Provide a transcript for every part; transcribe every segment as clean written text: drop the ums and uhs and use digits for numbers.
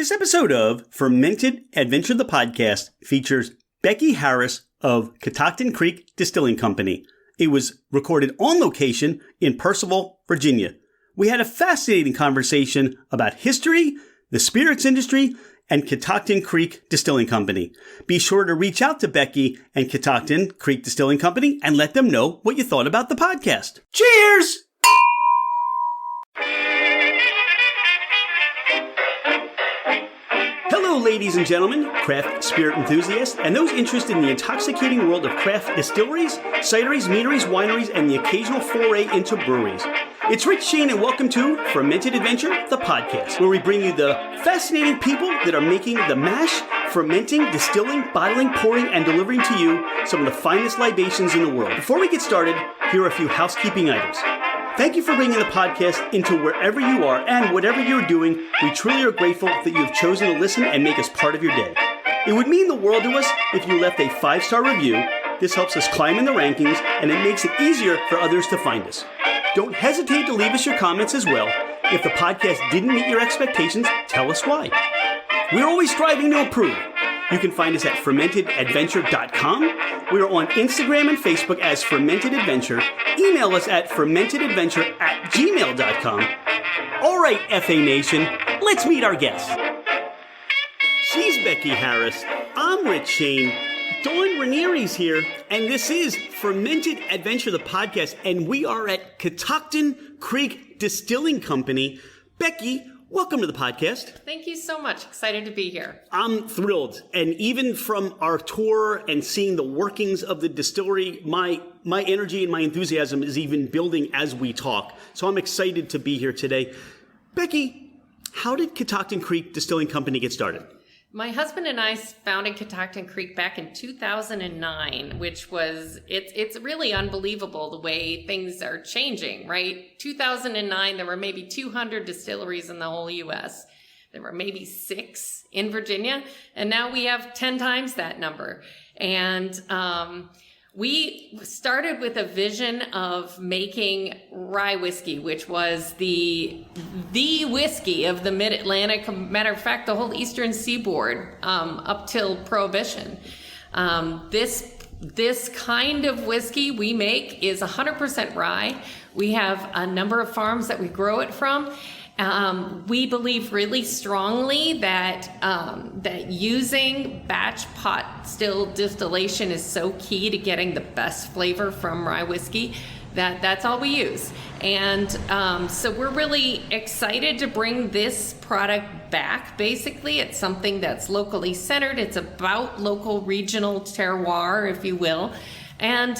This episode of Fermented Adventure the Podcast features Becky Harris of Catoctin Creek Distilling Company. It was recorded on location in Percival, Virginia. We had a fascinating conversation about history, the spirits industry, and Catoctin Creek Distilling Company. Be sure to reach out to Becky and Catoctin Creek Distilling Company and let them know what you thought about the podcast. Cheers! Hello, ladies and gentlemen, craft spirit enthusiasts, and those interested in the intoxicating world of craft distilleries, cideries, meaderies, wineries, and the occasional foray into breweries. It's Rich Shane, and welcome to Fermented Adventure, the podcast, where we bring you the fascinating people that are making the mash, fermenting, distilling, bottling, pouring, and delivering to you some of the finest libations in the world. Before we get started, here are a few housekeeping items. Thank you for bringing the podcast into wherever you are and whatever you're doing. We truly are grateful that you have chosen to listen and make us part of your day. It would mean the world to us if you left a 5-star review. This helps us climb in the rankings, and it makes it easier for others to find us. Don't hesitate to leave us your comments as well. If the podcast didn't meet your expectations, tell us why. We're always striving to improve. You can find us at fermentedadventure.com. We are on Instagram and Facebook as Fermented Adventure. Email us at fermentedadventure@gmail.com. All right, FA Nation, let's meet our guest. She's Becky Harris. I'm Rich Shane. Dawn Ranieri's here, and this is Fermented Adventure, the podcast, and we are at Catoctin Creek Distilling Company. Becky, welcome to the podcast. Thank you so much. Excited to be here. I'm thrilled. And even from our tour and seeing the workings of the distillery, my energy and my enthusiasm is even building as we talk. So I'm excited to be here today. Becky, how did Catoctin Creek Distilling Company get started? My husband and I founded Catoctin Creek back in 2009, which was, it's really unbelievable the way things are changing, right? 2009, there were maybe 200 distilleries in the whole U.S. There were maybe 6 in Virginia, and now we have 10 times that number. And we started with a vision of making rye whiskey, which was the whiskey of the Mid-Atlantic. Matter of fact, the whole Eastern Seaboard up till prohibition. This kind of whiskey we make is 100% rye. We have a number of farms that we grow it from. We believe really strongly that using batch pot still distillation is so key to getting the best flavor from rye whiskey. That's all we use. And so we're really excited to bring this product back. Basically, it's something that's locally centered. It's about local regional terroir, if you will. And,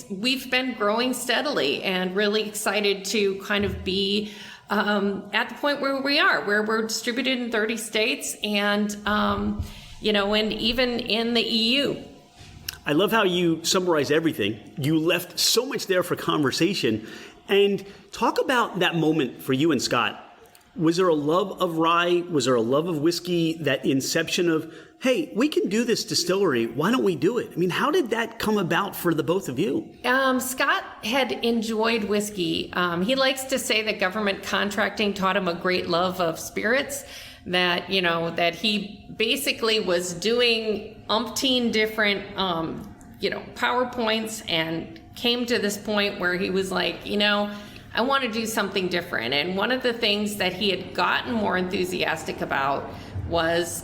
we've been growing steadily and really excited to kind of be at the point where we are, where we're distributed in 30 states and, and even in the EU. I love how you summarize everything. You left so much there for conversation. And talk about that moment for you and Scott. Was there a love of rye? Was there a love of whiskey? That inception of, hey, we can do this distillery. Why don't we do it? I mean, how did that come about for the both of you? Scott had enjoyed whiskey. He likes to say that government contracting taught him a great love of spirits, that he basically was doing umpteen different, PowerPoints and came to this point where he was like, I want to do something different. And one of the things that he had gotten more enthusiastic about was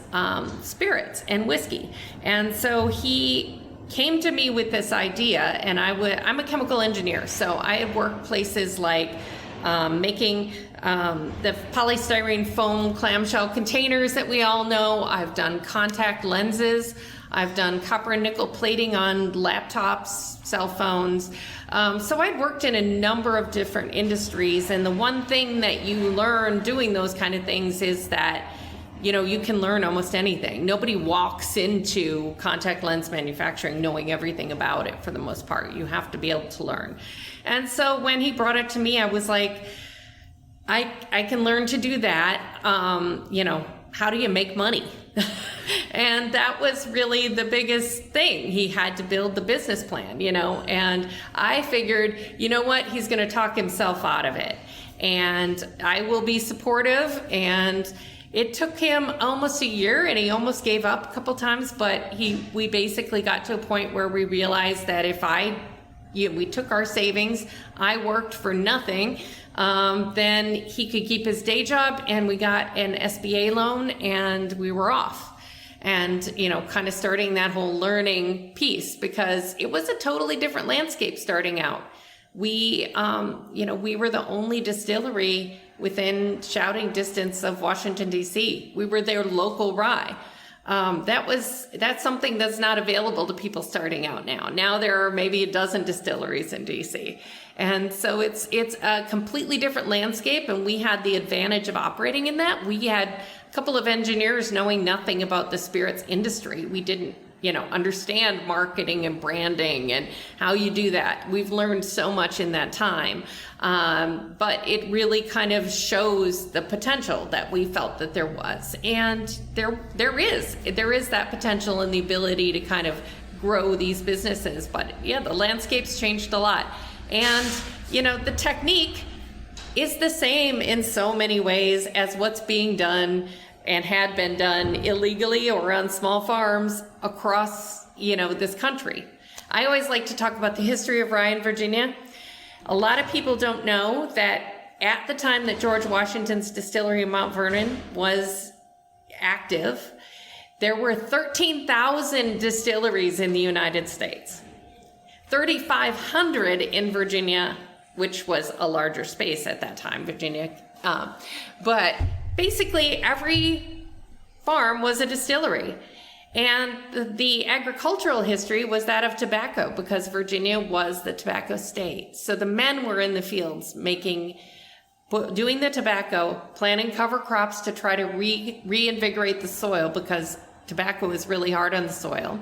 spirits and whiskey. And so he came to me with this idea, and I'm a chemical engineer, so I had worked places like making the polystyrene foam clamshell containers that we all know. I've done contact lenses. I've done copper and nickel plating on laptops, cell phones. So I'd worked in a number of different industries, and the one thing that you learn doing those kind of things is that you can learn almost anything. Nobody walks into contact lens manufacturing knowing everything about it for the most part. You have to be able to learn. And so when he brought it to me, I was like, I can learn to do that. How do you make money? And that was really the biggest thing. He had to build the business plan, and I figured, he's going to talk himself out of it. And I will be supportive, and It took him almost a year, and he almost gave up a couple times, but we basically got to a point where we realized that if we took our savings, I worked for nothing, then he could keep his day job, and we got an SBA loan, and we were off. And, kind of starting that whole learning piece, because it was a totally different landscape starting out. We were the only distillery within shouting distance of Washington, D.C. We were their local rye. That's something that's not available to people starting out now. Now there are maybe a dozen distilleries in D.C. And so it's a completely different landscape, and we had the advantage of operating in that. We had a couple of engineers knowing nothing about the spirits industry. We didn't understand marketing and branding and how you do that. We've learned so much in that time. But it really kind of shows the potential that we felt that there was. And there is that potential and the ability to kind of grow these businesses. But yeah, the landscape's changed a lot. And, the technique is the same in so many ways as what's being done and had been done illegally or on small farms across, this country. I always like to talk about the history of rye in Virginia. A lot of people don't know that at the time that George Washington's distillery in Mount Vernon was active, there were 13,000 distilleries in the United States. 3,500 in Virginia, which was a larger space at that time, Virginia. But basically every farm was a distillery. And the agricultural history was that of tobacco, because Virginia was the tobacco state. So the men were in the fields doing the tobacco, planting cover crops to try to reinvigorate the soil, because tobacco is really hard on the soil.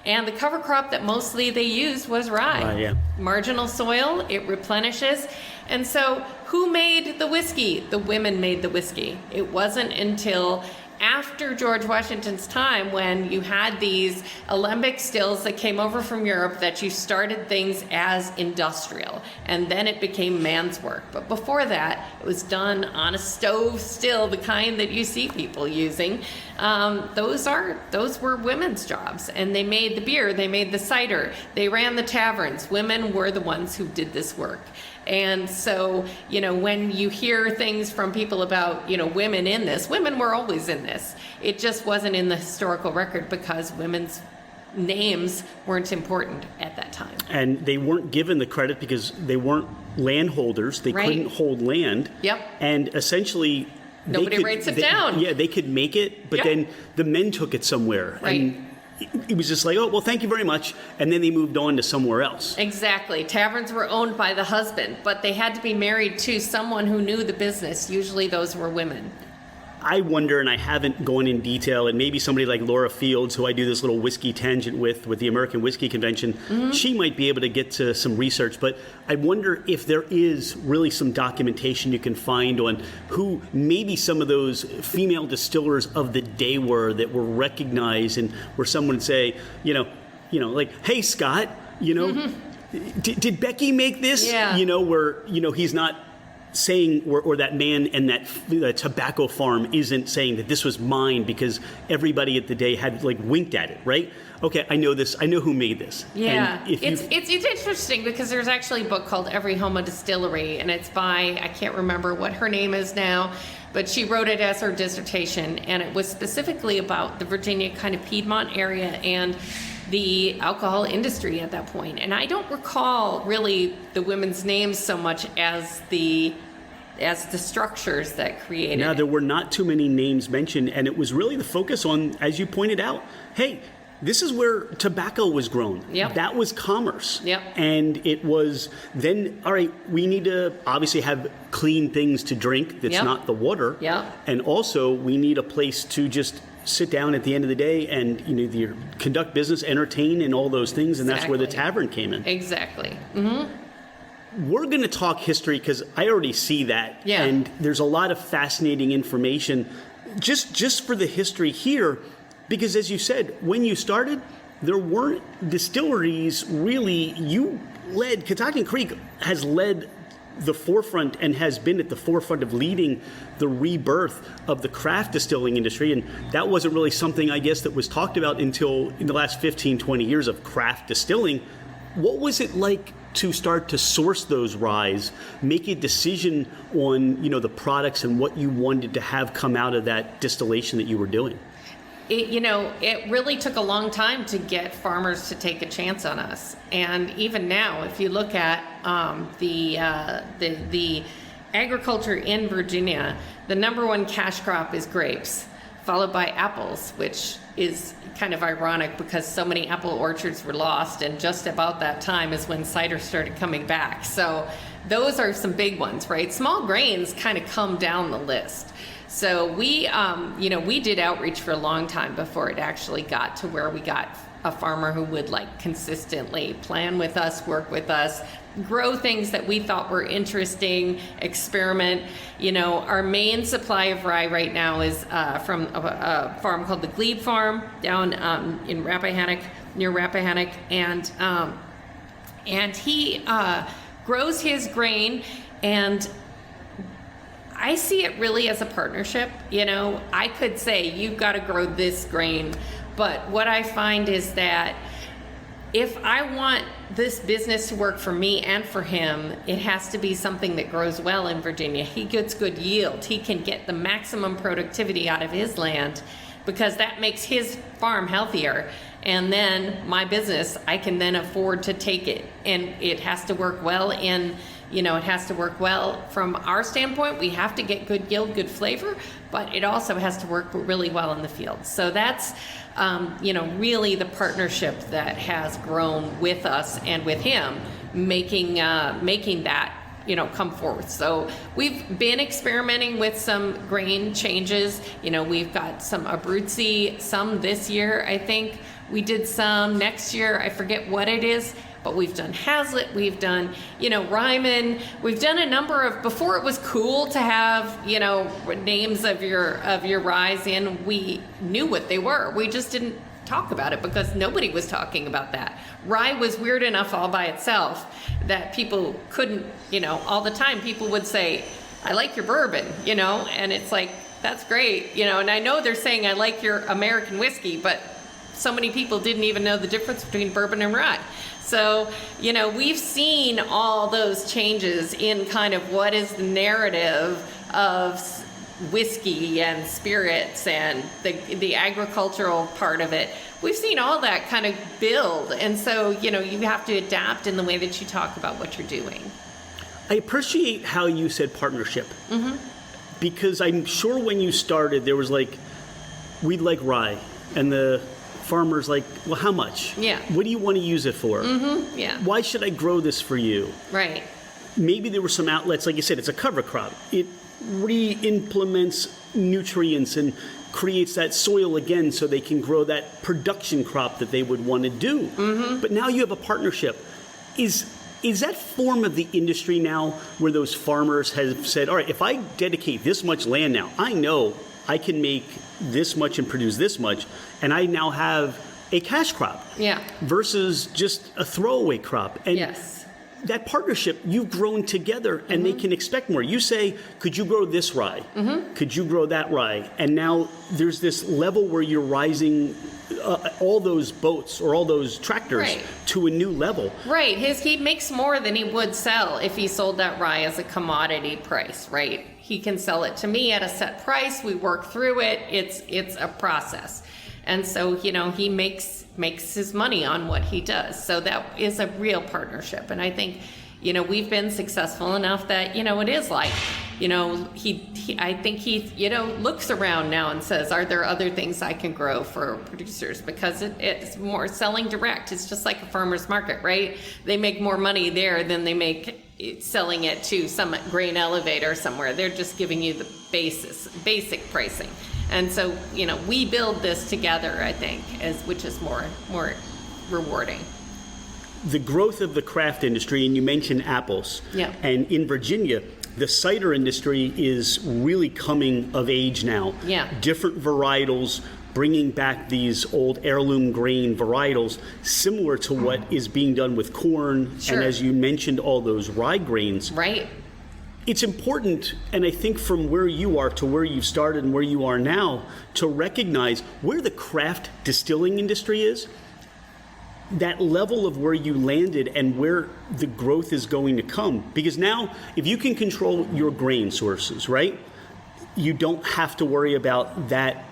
And the cover crop that mostly they used was rye. Yeah. Marginal soil, it replenishes. And so who made the whiskey? The women made the whiskey. It wasn't until after George Washington's time, when you had these alembic stills that came over from Europe, that you started things as industrial, and then it became man's work. But before that, it was done on a stove still, the kind that you see people using. Those were women's jobs, and they made the beer, they made the cider, they ran the taverns. Women were the ones who did this work. And so, when you hear things from people about, women in this, women were always in this. It just wasn't in the historical record because women's names weren't important at that time. And they weren't given the credit because they weren't landholders. They couldn't hold land. Yep. And essentially, nobody writes it down. Yeah, they could make it, but then the men took it somewhere. Right. And it was just like, oh, well, thank you very much. And then they moved on to somewhere else. Exactly. Taverns were owned by the husband, but they had to be married to someone who knew the business. Usually those were women. I wonder, and I haven't gone in detail, and maybe somebody like Laura Fields, who I do this little whiskey tangent with the American Whiskey Convention, she might be able to get to some research. But I wonder if there is really some documentation you can find on who maybe some of those female distillers of the day were that were recognized, and where someone would say, like, hey, Scott, did Becky make this? Yeah. Where, he's not saying, or that man and that tobacco farm isn't saying that this was mine because everybody at the day had winked at it, right? Okay, I know this. I know who made this. Yeah, it's interesting because there's actually a book called Every Home a Distillery, and it's by, I can't remember what her name is now, but she wrote it as her dissertation, and it was specifically about the Virginia kind of Piedmont area and the alcohol industry at that point. And I don't recall really the women's names so much as the structures that created it. There were not too many names mentioned, and it was really the focus on, as you pointed out, hey, this is where tobacco was grown. Yep. That was commerce. Yep. And it was then, all right, we need to obviously have clean things to drink that's not the water. Yep. And also we need a place to just sit down at the end of the day and either conduct business, entertain, and all those things, and that's where the tavern came in. Exactly. Mm-hmm. We're going to talk history because I already see that, and there's a lot of fascinating information just for the history here, because as you said, when you started, there weren't distilleries really. Catoctin Creek has led the forefront and has been at the forefront of leading the rebirth of the craft distilling industry. And that wasn't really something, I guess, that was talked about until in the last 15, 20 years of craft distilling. What was it like to start to source those ryes, make a decision on, the products and what you wanted to have come out of that distillation that you were doing? It really took a long time to get farmers to take a chance on us. And even now, if you look at the agriculture in Virginia, the number one cash crop is grapes, followed by apples, which is kind of ironic because so many apple orchards were lost, and just about that time is when cider started coming back. So those are some big ones, right? Small grains kind of come down the list. So we did outreach for a long time before it actually got to where we got a farmer who would consistently plan with us, work with us, grow things that we thought were interesting, experiment. Our main supply of rye right now is from a farm called the Glebe Farm down in Rappahannock, near Rappahannock, and he grows his grain, and I see it really as a partnership. I could say you've got to grow this grain, but what I find is that if I want this business to work for me and for him, it has to be something that grows well in Virginia. He gets good yield. He can get the maximum productivity out of his land because that makes his farm healthier. And then my business, I can then afford to take it. And it has to work well it has to work well from our standpoint. We have to get good yield, good flavor, but it also has to work really well in the field. So that's, really the partnership that has grown with us and with him, making that, come forth. So we've been experimenting with some grain changes. We've got some Abruzzi, some this year, I think. We did some next year, I forget what it is. But we've done Hazlitt, we've done, Ryman, we've done a number of, before it was cool to have, names of your ryes in, we knew what they were. We just didn't talk about it because nobody was talking about that. Rye was weird enough all by itself that people couldn't, all the time people would say, I like your bourbon, and it's like, that's great, and I know they're saying I like your American whiskey, but so many people didn't even know the difference between bourbon and rye. So, we've seen all those changes in kind of what is the narrative of whiskey and spirits and the agricultural part of it. We've seen all that kind of build. And so, you have to adapt in the way that you talk about what you're doing. I appreciate how you said partnership. Mm-hmm. Because I'm sure when you started, there was we'd like rye. And the farmer's like, well, how much? Yeah. What do you want to use it for? Mm-hmm. Yeah. Why should I grow this for you? Right. Maybe there were some outlets, like you said, it's a cover crop. It re-implements nutrients and creates that soil again so they can grow that production crop that they would want to do. Mm-hmm. But now you have a partnership. Is that form of the industry now where those farmers have said, all right, if I dedicate this much land now, I know I can make this much and produce this much, and I now have a cash crop. Yeah. Versus just a throwaway crop. And yes. That partnership, you've grown together, and mm-hmm. they can expect more. You say, could you grow this rye? Mm-hmm. Could you grow that rye? And now there's this level where you're rising all those boats or all those tractors right. to a new level. Right. He makes more than he would sell if he sold that rye as a commodity price, right? He can sell it to me at a set price. We work through it. It's a process. And so, he makes his money on what he does. So that is a real partnership. And I think, we've been successful enough that, it is I think he looks around now and says, are there other things I can grow for producers? Because it's more selling direct. It's just like a farmer's market, right? They make more money there than they make selling it to some grain elevator somewhere. They're just giving you the basic pricing. And so, we build this together, I think, which is more rewarding. The growth of the craft industry, and you mentioned apples. Yeah. And in Virginia, the cider industry is really coming of age now. Yeah. Different varietals, bringing back these old heirloom grain varietals, similar to what is being done with corn. Sure. And as you mentioned, all those rye grains. Right. it's important, and I think from where you are to where you've started and where you are now, to recognize where the craft distilling industry is, that level of where you landed and where the growth is going to come. Because now, if you can control your grain sources, right, you don't have to worry about that,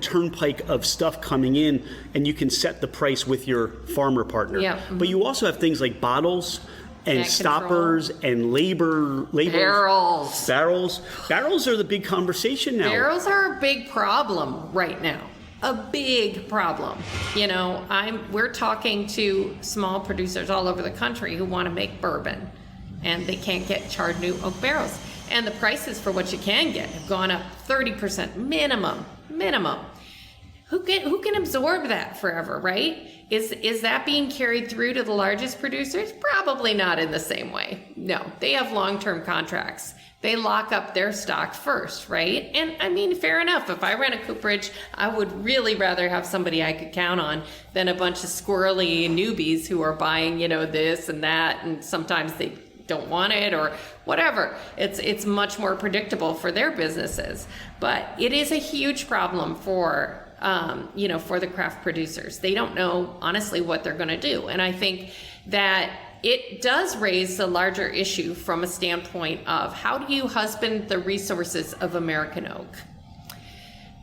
turnpike of stuff coming in, and you can set the price with your farmer partner. Yeah. Mm-hmm. But you also have things like bottles and stoppers and labor Barrels. Barrels are the big conversation now. Barrels are a big problem right now. A big problem. We're talking to small producers all over the country who want to make bourbon, and they can't get charred new oak barrels. And the prices for what you can get have gone up 30% minimum. Who can absorb that forever, right? Is that being carried through to the largest producers? Probably not in the same way. No, they have long-term contracts. They lock up their stock first, right? And I mean, fair enough. If I ran a cooperage, I would really rather have somebody I could count on than a bunch of squirrely newbies who are buying, this and that, and sometimes they don't want it or whatever. It's much more predictable for their businesses. But it is a huge problem for for the craft producers. They don't know, honestly, what they're going to do. And I think that it does raise a larger issue from a standpoint of how do you husband the resources of American oak?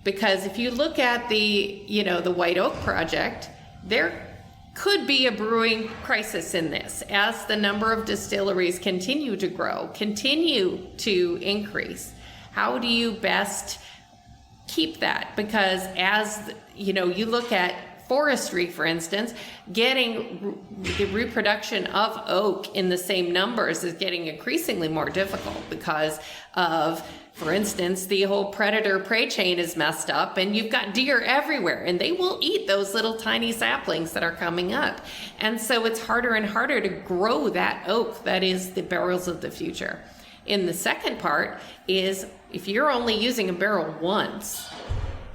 Because if you look at the White Oak Project, there could be a brewing crisis in this as the number of distilleries continue to grow, continue to increase. How do you best keep that? Because as you look at forestry, for instance, getting the reproduction of oak in the same numbers is getting increasingly more difficult because of, for instance, the whole predator-prey chain is messed up, and you've got deer everywhere, and they will eat those little tiny saplings that are coming up. And so it's harder and harder to grow that oak that is the barrels of the future. In the second part is, if you're only using a barrel once,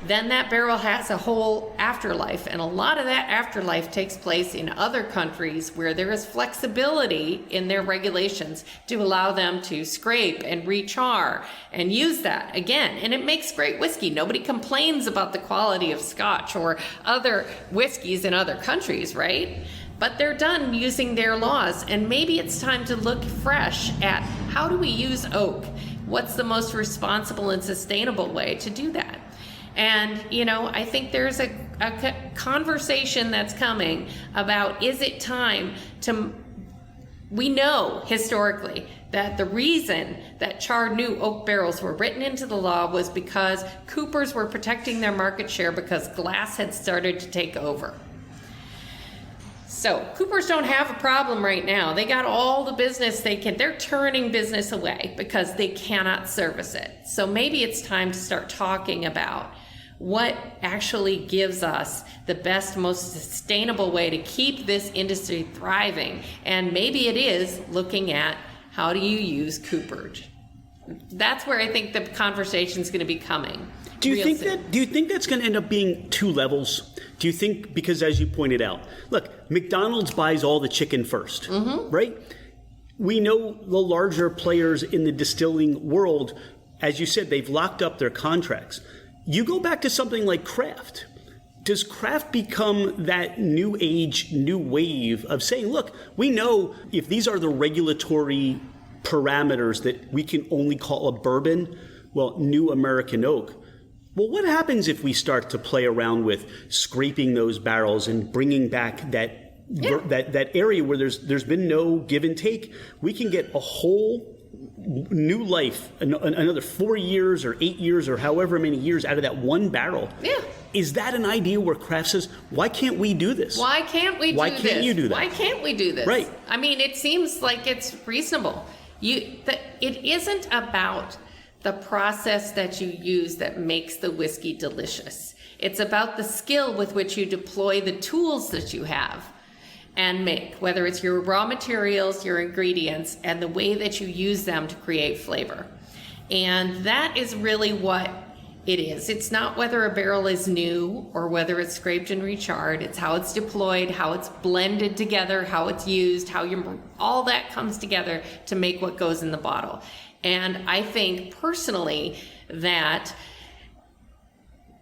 then that barrel has a whole afterlife. And a lot of that afterlife takes place in other countries where there is flexibility in their regulations to allow them to scrape and rechar and use that again. And it makes great whiskey. Nobody complains about the quality of Scotch or other whiskeys in other countries, right? But they're done using their laws. And maybe it's time to look fresh at how do we use oak? What's the most responsible and sustainable way to do that? And, I think there's a conversation that's coming about, is it time to, we know historically that the reason that charred new oak barrels were written into the law was because coopers were protecting their market share because glass had started to take over. So coopers don't have a problem right now. They got all the business they can. They're turning business away because they cannot service it. So maybe it's time to start talking about what actually gives us the best, most sustainable way to keep this industry thriving. And maybe it is looking at how do you use cooperage. That's where I think the conversation is going to be coming. Do you think that's going to end up being two levels? Do you think, because as you pointed out, look, McDonald's buys all the chicken first, right? We know the larger players in the distilling world, as you said, they've locked up their contracts. You go back to something like craft. Does craft become that new age, new wave of saying, look, we know if these are the regulatory parameters that we can only call a bourbon, well, new American oak. Well, what happens if we start to play around with scraping those barrels and bringing back that area where there's been no give and take? We can get a whole new life, another 4 years or 8 years or however many years out of that one barrel. Yeah. Is that an idea where craft says, why can't we do this? Why can't we do this? Why can't you do that? Why can't we do this? Right. I mean, it seems like it's reasonable. It isn't about the process that you use that makes the whiskey delicious. It's about the skill with which you deploy the tools that you have and make, whether it's your raw materials, your ingredients, and the way that you use them to create flavor. And that is really what It is. It's not whether a barrel is new or whether it's scraped and recharred. It's how it's deployed, how it's blended together, how it's used, all that comes together to make what goes in the bottle. And I think personally that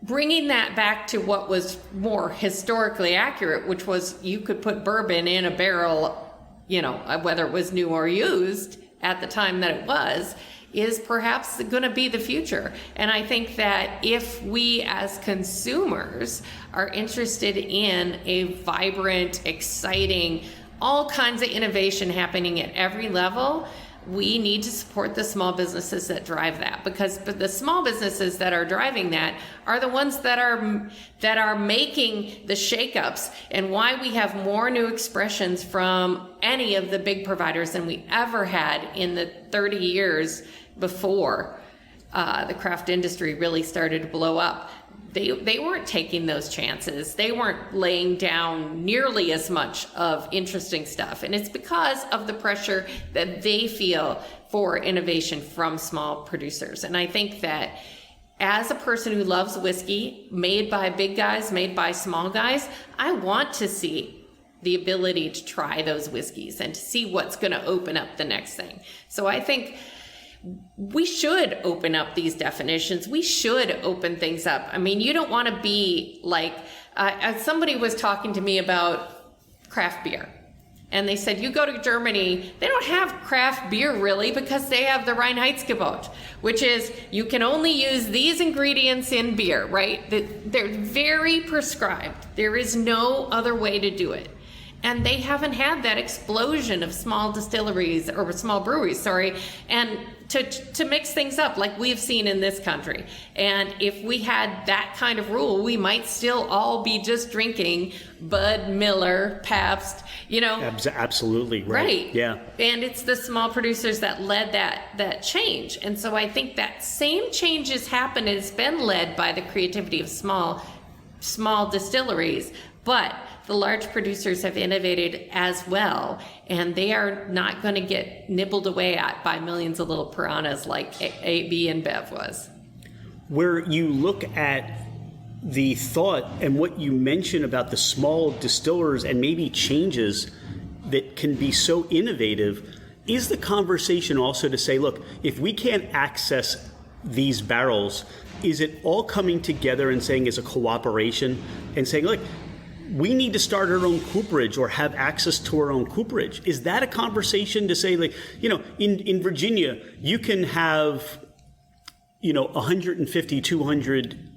bringing that back to what was more historically accurate, which was you could put bourbon in a barrel, whether it was new or used at the time that it was, is perhaps going to be the future. And I think that if we as consumers are interested in a vibrant, exciting, all kinds of innovation happening at every level, we need to support the small businesses that drive that, because the small businesses that are driving that are the ones that are making the shakeups, and why we have more new expressions from any of the big providers than we ever had in the 30 years before the craft industry really started to blow up. They weren't taking those chances. They weren't laying down nearly as much of interesting stuff. And it's because of the pressure that they feel for innovation from small producers. And I think that as a person who loves whiskey, made by big guys, made by small guys, I want to see the ability to try those whiskeys and to see what's going to open up the next thing. So I think we should open up these definitions. We should open things up. I mean, you don't want to be like, somebody was talking to me about craft beer. And they said, you go to Germany, they don't have craft beer really, because they have the Reinheitsgebot, which is you can only use these ingredients in beer, right? They're very prescribed. There is no other way to do it. And they haven't had that explosion of small distilleries or small breweries, and to mix things up like we've seen in this country. And if we had that kind of rule, we might still all be just drinking Bud, Miller, Pabst, Absolutely, right. Yeah. And it's the small producers that led that change. And so I think that same change has happened, and it's been led by the creativity of small distilleries, but the large producers have innovated as well, and they are not going to get nibbled away at by millions of little piranhas like AB and Bev was. Where you look at the thought and what you mentioned about the small distillers and maybe changes that can be so innovative, is the conversation also to say, look, if we can't access these barrels, is it all coming together and saying it's a cooperation and saying, look, we need to start our own cooperage or have access to our own cooperage? Is that a conversation to say, like, in Virginia, you can have, 150, 200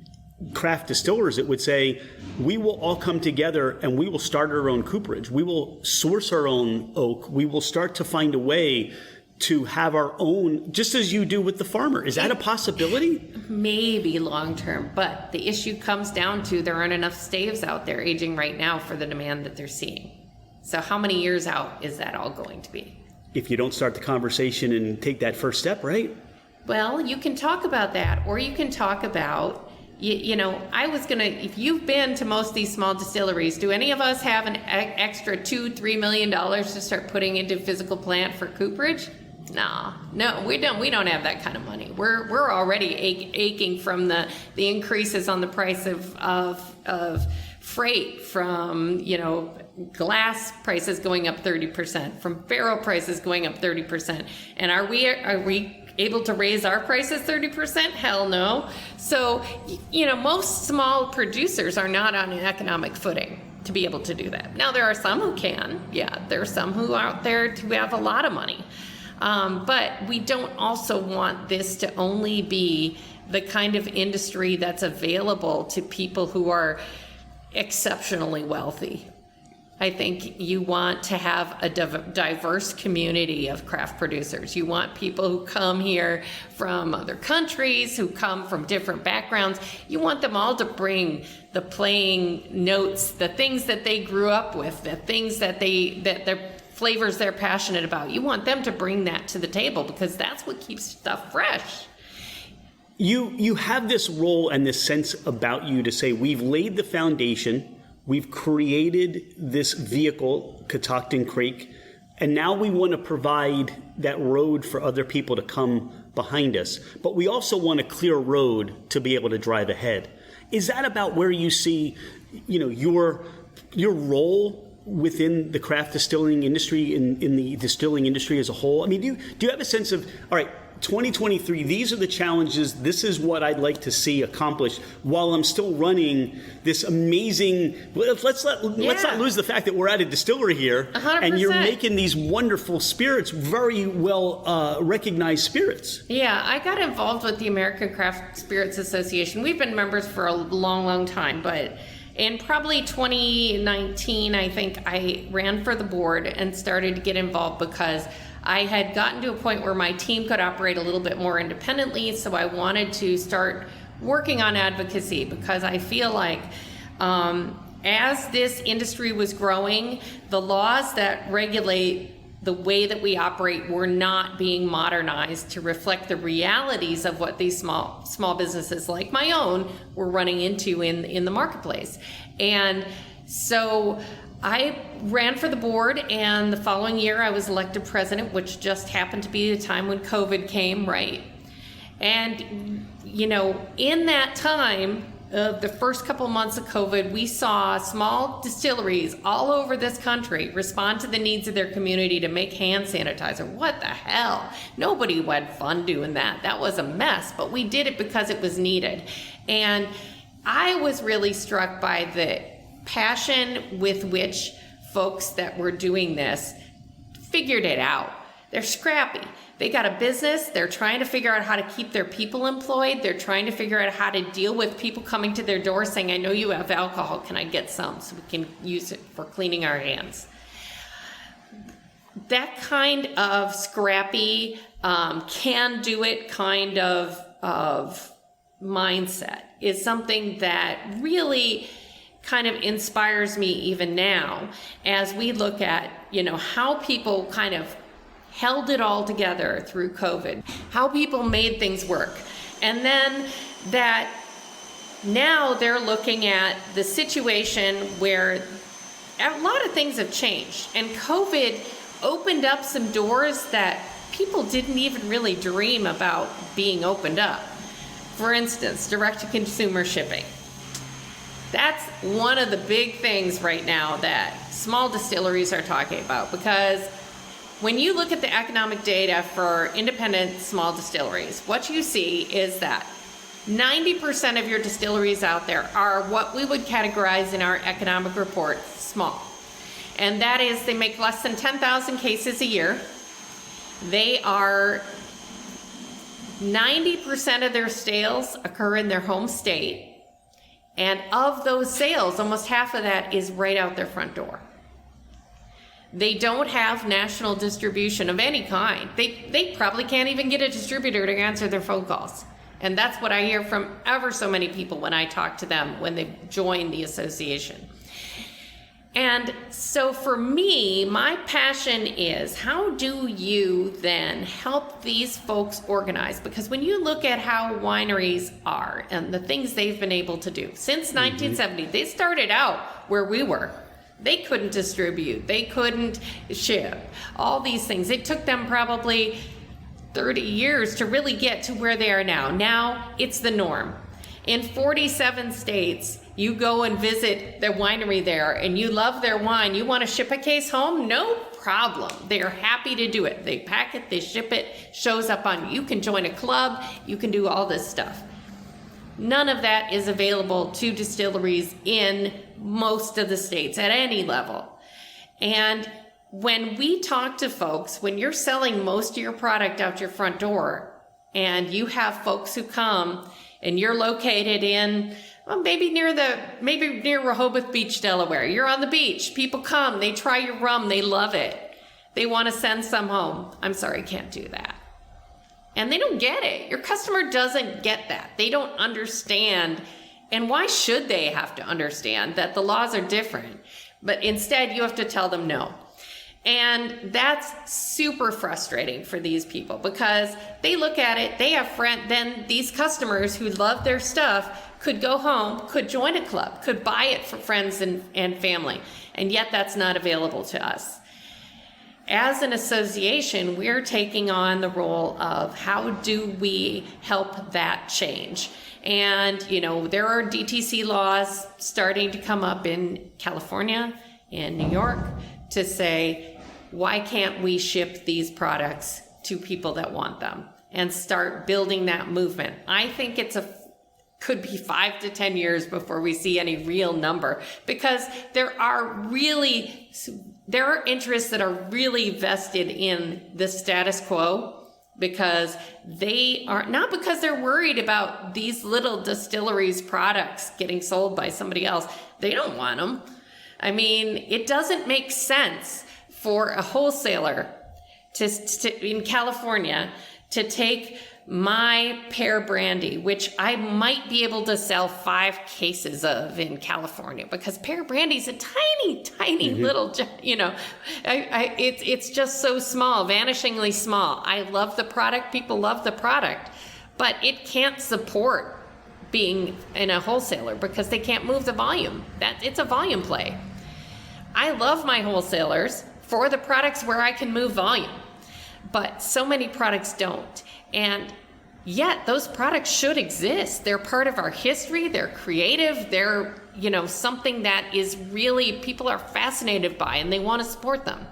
craft distillers that would say, we will all come together and we will start our own cooperage. We will source our own oak. We will start to find a way to have our own, just as you do with the farmer. Is that a possibility? Maybe long term, but the issue comes down to there aren't enough staves out there aging right now for the demand that they're seeing. So how many years out is that all going to be? If you don't start the conversation and take that first step, right? Well, you can talk about that, or you can talk about, if you've been to most of these small distilleries, do any of us have an extra $2-3 million to start putting into physical plant for cooperage? No, we don't have that kind of money. We're already aching from the increases on the price of freight, from glass prices going up 30%, from barrel prices going up 30%. And are we able to raise our prices 30%? Hell no. So most small producers are not on an economic footing to be able to do that. Now there are some who can. Yeah, there are some who are out there who have a lot of money. But we don't also want this to only be the kind of industry that's available to people who are exceptionally wealthy. I think you want to have a diverse community of craft producers. You want people who come here from other countries, who come from different backgrounds. You want them all to bring the playing notes, the things that they grew up with, the things that they're flavors they're passionate about. You want them to bring that to the table, because that's what keeps stuff fresh. You have this role and this sense about you to say, we've laid the foundation, we've created this vehicle, Catoctin Creek, and now we want to provide that road for other people to come behind us, but we also want a clear road to be able to drive ahead. Is that about where you see, your role within the craft distilling industry, in the distilling industry as a whole? I mean, do you have a sense of, all right, 2023, these are the challenges, this is what I'd like to see accomplished while I'm still running this amazing, let's not lose the fact that we're at a distillery here 100%. And you're making these wonderful spirits, very well recognized spirits. Yeah, I got involved with the American Craft Spirits Association. We've been members for a long, long time, but in probably 2019, I think I ran for the board and started to get involved because I had gotten to a point where my team could operate a little bit more independently, so I wanted to start working on advocacy because I feel like as this industry was growing, the laws that regulate the way that we operate were not being modernized to reflect the realities of what these small businesses like my own were running into in the marketplace. And so I ran for the board, and the following year I was elected president, which just happened to be the time when COVID came, right? And, in that time, the first couple months of COVID, we saw small distilleries all over this country respond to the needs of their community to make hand sanitizer. What the hell? Nobody had fun doing that. That was a mess, but we did it because it was needed. And I was really struck by the passion with which folks that were doing this figured it out. They're scrappy. They got a business. They're trying to figure out how to keep their people employed. They're trying to figure out how to deal with people coming to their door saying, I know you have alcohol. Can I get some so we can use it for cleaning our hands? That kind of scrappy, can do it kind of mindset is something that really kind of inspires me even now as we look at, how people kind of held it all together through COVID, how people made things work. And then that now they're looking at the situation where a lot of things have changed. And COVID opened up some doors that people didn't even really dream about being opened up. For instance, direct-to-consumer shipping. That's one of the big things right now that small distilleries are talking about, because when you look at the economic data for independent small distilleries, what you see is that 90% of your distilleries out there are what we would categorize in our economic report small. And that is, they make less than 10,000 cases a year. They are 90% of their sales occur in their home state. And of those sales, almost half of that is right out their front door. They don't have national distribution of any kind. They probably can't even get a distributor to answer their phone calls. And that's what I hear from ever so many people when I talk to them when they join the association. And so for me, my passion is, how do you then help these folks organize? Because when you look at how wineries are and the things they've been able to do since 1970, they started out where we were. They couldn't distribute, they couldn't ship, all these things. It took them probably 30 years to really get to where they are now. Now it's the norm. In 47 states, you go and visit their winery there and you love their wine. You want to ship a case home? No problem. They are happy to do it. They pack it, they ship it, shows up on, you can join a club, you can do all this stuff. None of that is available to distilleries in most of the states at any level. And when we talk to folks, when you're selling most of your product out your front door and you have folks who come and you're located in, well, maybe near Rehoboth Beach, Delaware. You're on the beach. People come, they try your rum, they love it. They want to send some home. I'm sorry, can't do that. And they don't get it. Your customer doesn't get that. They don't understand. And why should they have to understand that the laws are different? But instead, you have to tell them no. And that's super frustrating for these people because they look at it, they have then these customers who love their stuff could go home, could join a club, could buy it for friends and family, and yet that's not available to us. as an association, we're taking on the role of how do we help that change? And, you know, there are DTC laws starting to come up in California and New York to say, why can't we ship these products to people that want them and start building that movement? I think could be 5 to 10 years before we see any real number, because there are interests that are really vested in the status quo, because they are not, because they're worried about these little distilleries products getting sold by somebody else. They don't want them. I mean, it doesn't make sense for a wholesaler to in California to take my pear brandy, which I might be able to sell 5 cases of in California, because pear brandy is a tiny little, you know, it's just so small, vanishingly small. I love the product. People love the product, but it can't support being in a wholesaler because they can't move the volume. It's a volume play. I love my wholesalers for the products where I can move volume, but so many products don't. And yet those products should exist. They're part of our history. They're creative. They're, you know, something that is really people are fascinated by and they want to support them.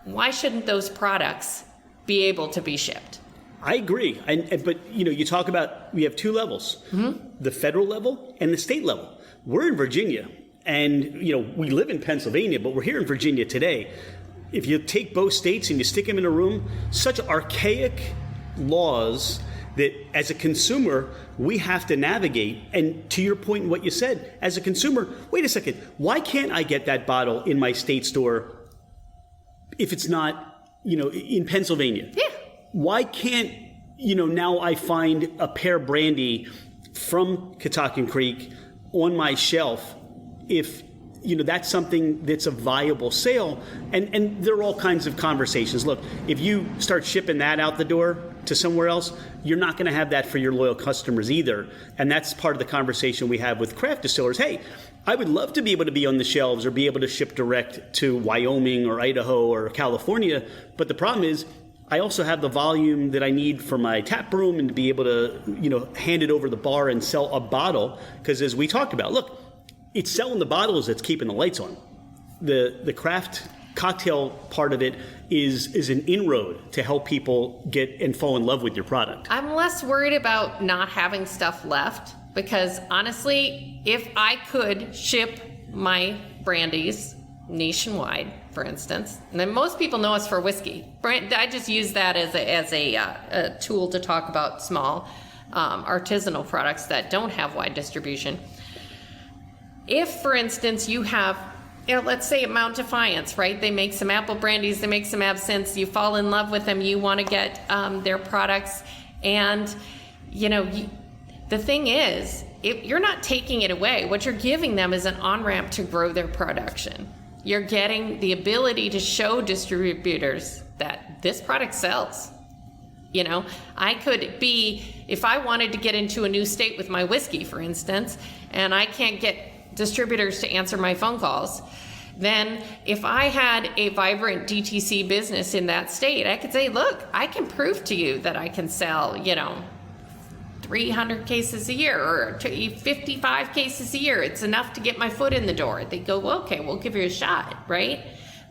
Why shouldn't those products be able to be shipped? I agree. But, you know, you talk about, we have 2 levels, the federal level and the state level. We're in Virginia and, you know, we live in Pennsylvania, but we're here in Virginia today. If you take both states and you stick them in a room, such archaic laws that as a consumer we have to navigate. And to your point in what you said, as a consumer, wait a second, why can't I get that bottle in my state store if it's not, you know, in Pennsylvania? Yeah. Why can't, you know, now I find a pear brandy from Catoctin Creek on my shelf if, you know, that's something that's a viable sale? And there are all kinds of conversations. Look, if you start shipping that out the door to somewhere else, you're not going to have that for your loyal customers either. And that's part of the conversation we have with craft distillers. Hey, I would love to be able to be on the shelves or be able to ship direct to Wyoming or Idaho or California. But the problem is I also have the volume that I need for my tap room and to be able to, you know, hand it over the bar and sell a bottle. Because as we talked about, look, it's selling the bottles that's keeping the lights on. The craft cocktail part of it is an inroad to help people get and fall in love with your product. I'm less worried about not having stuff left, because honestly, if I could ship my brandies nationwide, for instance, and then most people know us for whiskey. I just use that as a tool to talk about small artisanal products that don't have wide distribution. If, for instance, you have, you know, let's say at Mount Defiance, right? They make some apple brandies, they make some absinthes, you fall in love with them, you want to get their products. And, you know, the thing is, if you're not taking it away, what you're giving them is an on-ramp to grow their production. You're getting the ability to show distributors that this product sells. You know, I could be, if I wanted to get into a new state with my whiskey, for instance, and I can't get distributors to answer my phone calls, then if I had a vibrant DTC business in that state, I could say, look, I can prove to you that I can sell, you know, 300 cases a year or 55 cases a year. It's enough to get my foot in the door. They go, well, okay, we'll give you a shot, right?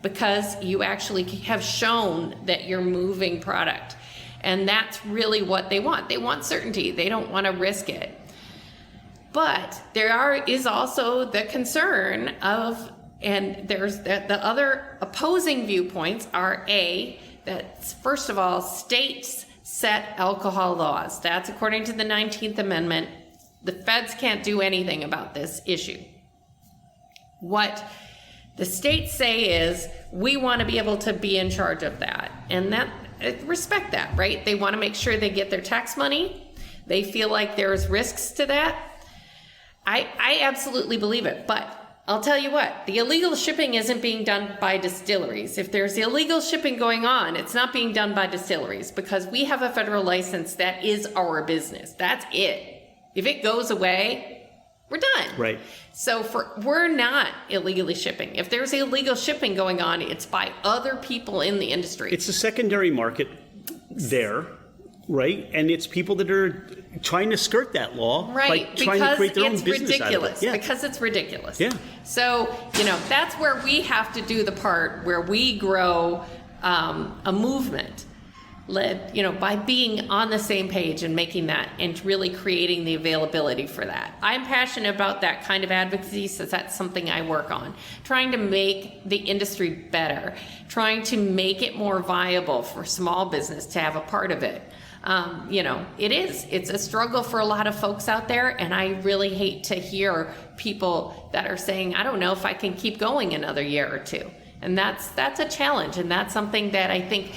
Because you actually have shown that you're moving product. And that's really what they want. They want certainty. They don't want to risk it. But is also the concern of, and there's the other opposing viewpoints are that first of all, states set alcohol laws. That's according to the 19th Amendment. The feds can't do anything about this issue. What the states say is, we want to be able to be in charge of that. And that, respect that, right? They want to make sure they get their tax money. They feel like there's risks to that. I absolutely believe it, but I'll tell you what, the illegal shipping isn't being done by distilleries. If there's illegal shipping going on, it's not being done by distilleries, because we have a federal license that is our business. That's it. If it goes away, we're done. Right. So we're not illegally shipping. If there's illegal shipping going on, it's by other people in the industry. It's a secondary market there, right? And it's people that are trying to skirt that law by trying to create their own business out of it. Yeah. Because it's ridiculous. Yeah. So, that's where we have to do the part where we grow a movement led, by being on the same page and making that and really creating the availability for that. I'm passionate about that kind of advocacy, so that's something I work on. Trying to make the industry better, trying to make it more viable for small business to have a part of it. It's a struggle for a lot of folks out there, and I really hate to hear people that are saying, I don't know if I can keep going another year or two. And that's a challenge, and that's something that I think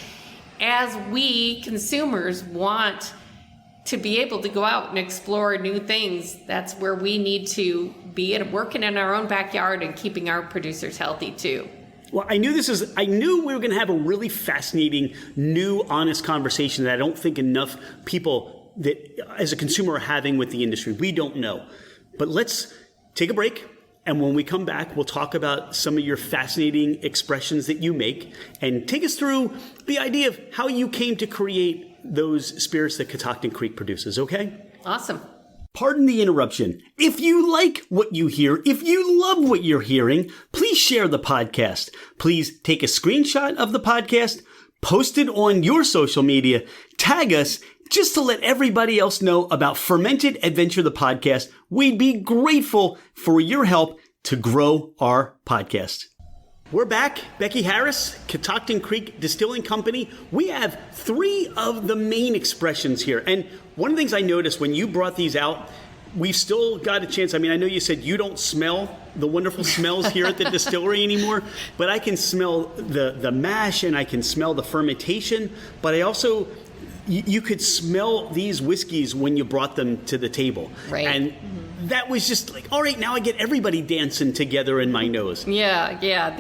as we consumers want to be able to go out and explore new things, that's where we need to be working in our own backyard and keeping our producers healthy too. Well, I knew we were going to have a really fascinating, new, honest conversation that I don't think enough people that as a consumer are having with the industry. We don't know. But let's take a break. And when we come back, we'll talk about some of your fascinating expressions that you make and take us through the idea of how you came to create those spirits that Catoctin Creek produces, okay? Awesome. Pardon the interruption. If you like what you hear, if you love what you're hearing, please share the podcast. Please take a screenshot of the podcast, post it on your social media, tag us, just to let everybody else know about Fermented Adventure, the podcast. We'd be grateful for your help to grow our podcast. We're back. Becky Harris, Catoctin Creek Distilling Company. We have 3 of the main expressions here. And one of the things I noticed when you brought these out, we've still got a chance. I mean, I know you said you don't smell the wonderful smells here at the distillery anymore, but I can smell the mash and I can smell the fermentation. But I also, you could smell these whiskeys when you brought them to the table. Right. And that was just like, all right, now I get everybody dancing together in my nose. Yeah.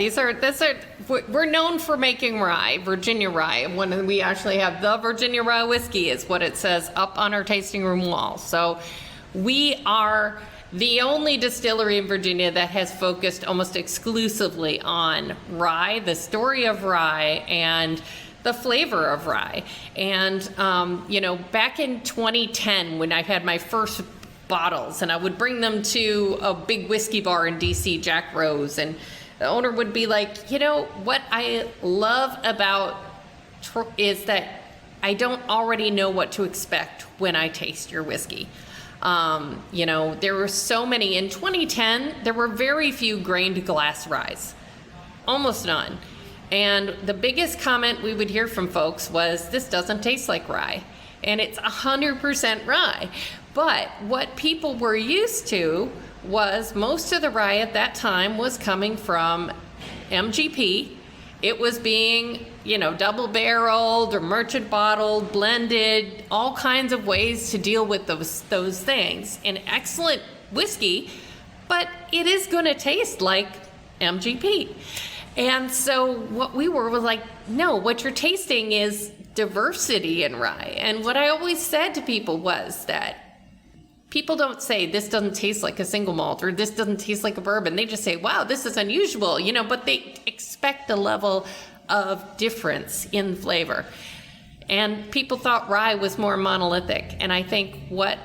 We're known for making rye, Virginia rye. When we actually have the Virginia rye whiskey is what it says up on our tasting room wall. So we are the only distillery in Virginia that has focused almost exclusively on rye, the story of rye, and the flavor of rye. And, back in 2010, when I had my first bottles and I would bring them to a big whiskey bar in DC, Jack Rose, and the owner would be like, what I love about is that I don't already know what to expect when I taste your whiskey. There were so many. In 2010, there were very few grained glass ryes, almost none. And the biggest comment we would hear from folks was, this doesn't taste like rye. And it's 100% rye. But what people were used to was most of the rye at that time was coming from MGP. It was being, double barreled or merchant bottled, blended, all kinds of ways to deal with those things. An excellent whiskey, but it is going to taste like MGP. And so what we were was like, no, what you're tasting is diversity in rye. And what I always said to people was that people don't say this doesn't taste like a single malt or this doesn't taste like a bourbon. They just say, wow, this is unusual, but they expect a level of difference in flavor. And people thought rye was more monolithic. And I think what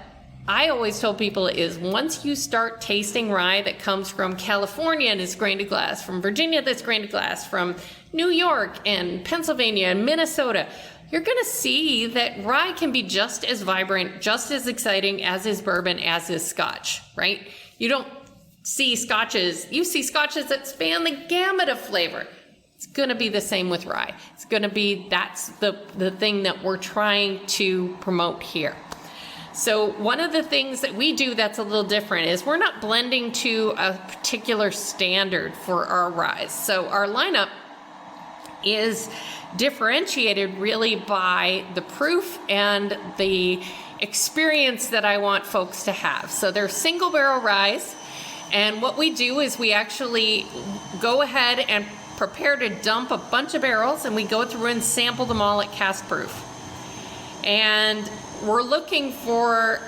I always told people is once you start tasting rye that comes from California and is grained to glass, from Virginia that's grained to glass, from New York and Pennsylvania and Minnesota, you're going to see that rye can be just as vibrant, just as exciting as is bourbon, as is scotch, right? You don't see scotches, you see scotches that span the gamut of flavor. It's going to be the same with rye. It's going to be, that's the thing that we're trying to promote here. So one of the things that we do that's a little different is we're not blending to a particular standard for our ryes. So our lineup is differentiated really by the proof and the experience that I want folks to have. So they're single barrel ryes, and what we do is we actually go ahead and prepare to dump a bunch of barrels, and we go through and sample them all at cask proof. And we're looking for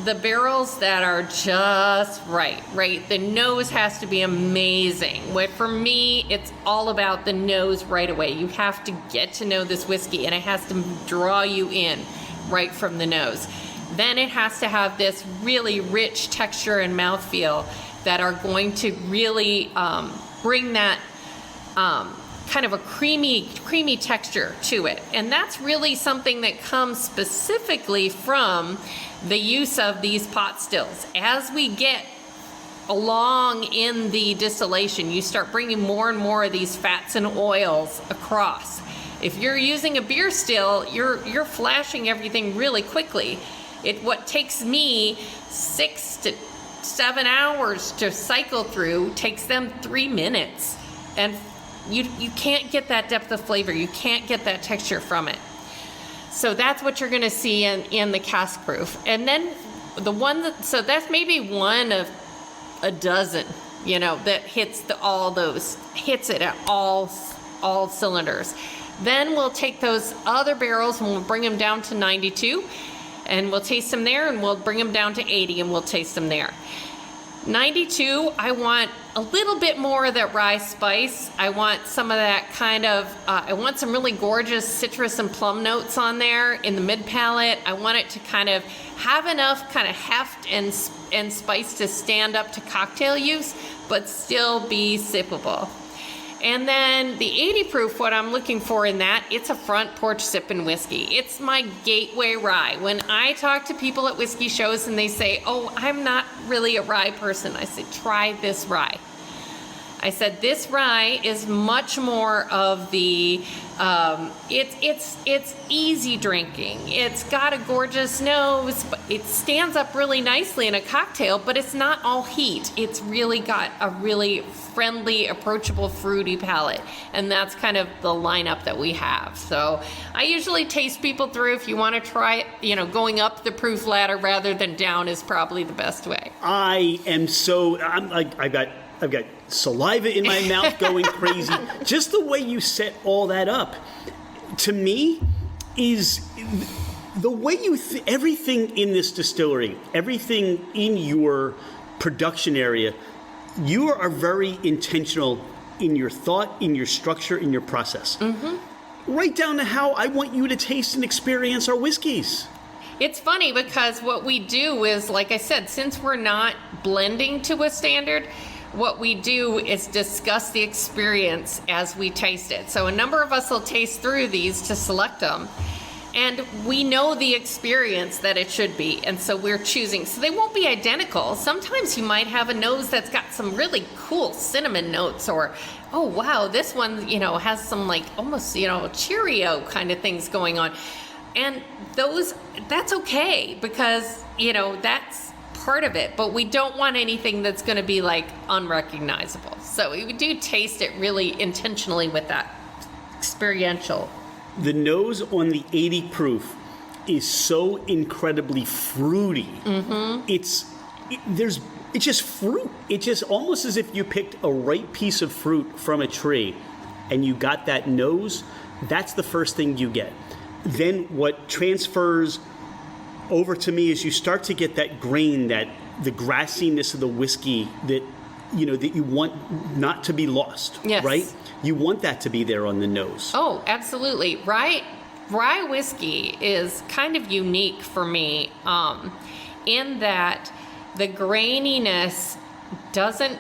the barrels that are just right? The nose has to be amazing. For me, it's all about the nose right away. You have to get to know this whiskey, and it has to draw you in right from the nose. Then it has to have this really rich texture and mouthfeel that are going to really bring that kind of a creamy texture to it. And that's really something that comes specifically from the use of these pot stills. As we get along in the distillation, you start bringing more and more of these fats and oils across. If you're using a beer still, you're flashing everything really quickly. What takes me 6 to 7 hours to cycle through takes them 3 minutes. And you can't get that depth of flavor. You can't get that texture from it. So that's what you're going to see in the cask proof. And then so that's maybe one of a dozen, that hits it at all cylinders. Then we'll take those other barrels and we'll bring them down to 92, and we'll taste them there, and we'll bring them down to 80 and we'll taste them there. 92, I want a little bit more of that rye spice. I want some of that I want some really gorgeous citrus and plum notes on there in the mid palate. I want it to kind of have enough kind of heft and spice to stand up to cocktail use, but still be sippable. And then the 80 proof, what I'm looking for in that, it's a front porch sipping whiskey. It's my gateway rye. When I talk to people at whiskey shows and they say, oh, I'm not really a rye person, I say, try this rye. I said, this rye is much more of the, it's easy drinking. It's got a gorgeous nose, but it stands up really nicely in a cocktail, but it's not all heat. It's really got a really friendly, approachable, fruity palate. And that's kind of the lineup that we have. So I usually taste people through. If you want to try it, going up the proof ladder rather than down is probably the best way. I've got saliva in my mouth going crazy. Just the way you set all that up, to me, is the way you everything in this distillery, everything in your production area, you are very intentional in your thought, in your structure, in your process. Mm-hmm. Right down to how I want you to taste and experience our whiskeys. It's funny because what we do is, like I said, since we're not blending to a standard, what we do is discuss the experience as we taste it. So a number of us will taste through these to select them, and we know the experience that it should be, and so we're choosing. So they won't be identical. Sometimes you might have a nose that's got some really cool cinnamon notes, or, oh wow, this one, has some like almost, Cheerio kind of things going on. And that's okay, because, that's part of it, but we don't want anything that's going to be like unrecognizable. So we do taste it really intentionally with that experiential. The nose on the 80 proof is so incredibly fruity. Mm-hmm. It's just fruit. It's just almost as if you picked a ripe piece of fruit from a tree and you got that nose. That's the first thing you get. Then what transfers over to me is you start to get that grain, that the grassiness of the whiskey that you want not to be lost. Yes. Right? You want that to be there on the nose. Oh, absolutely. Rye whiskey is kind of unique for me, in that the graininess doesn't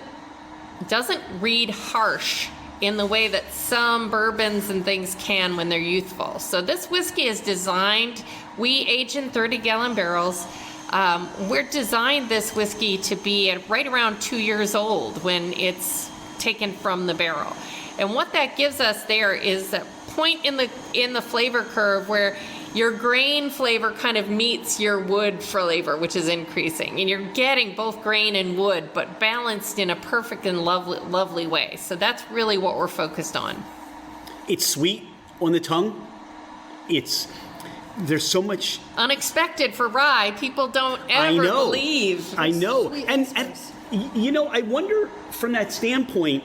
read harsh in the way that some bourbons and things can when they're youthful. So this whiskey is designed, we age in 30-gallon barrels. We're designed this whiskey to be at right around 2 years old when it's taken from the barrel. And what that gives us there is that point in the flavor curve where your grain flavor kind of meets your wood flavor, which is increasing. And you're getting both grain and wood, but balanced in a perfect and lovely way. So that's really what we're focused on. It's sweet on the tongue. There's so much unexpected for rye. People don't ever believe. I know. And I wonder from that standpoint,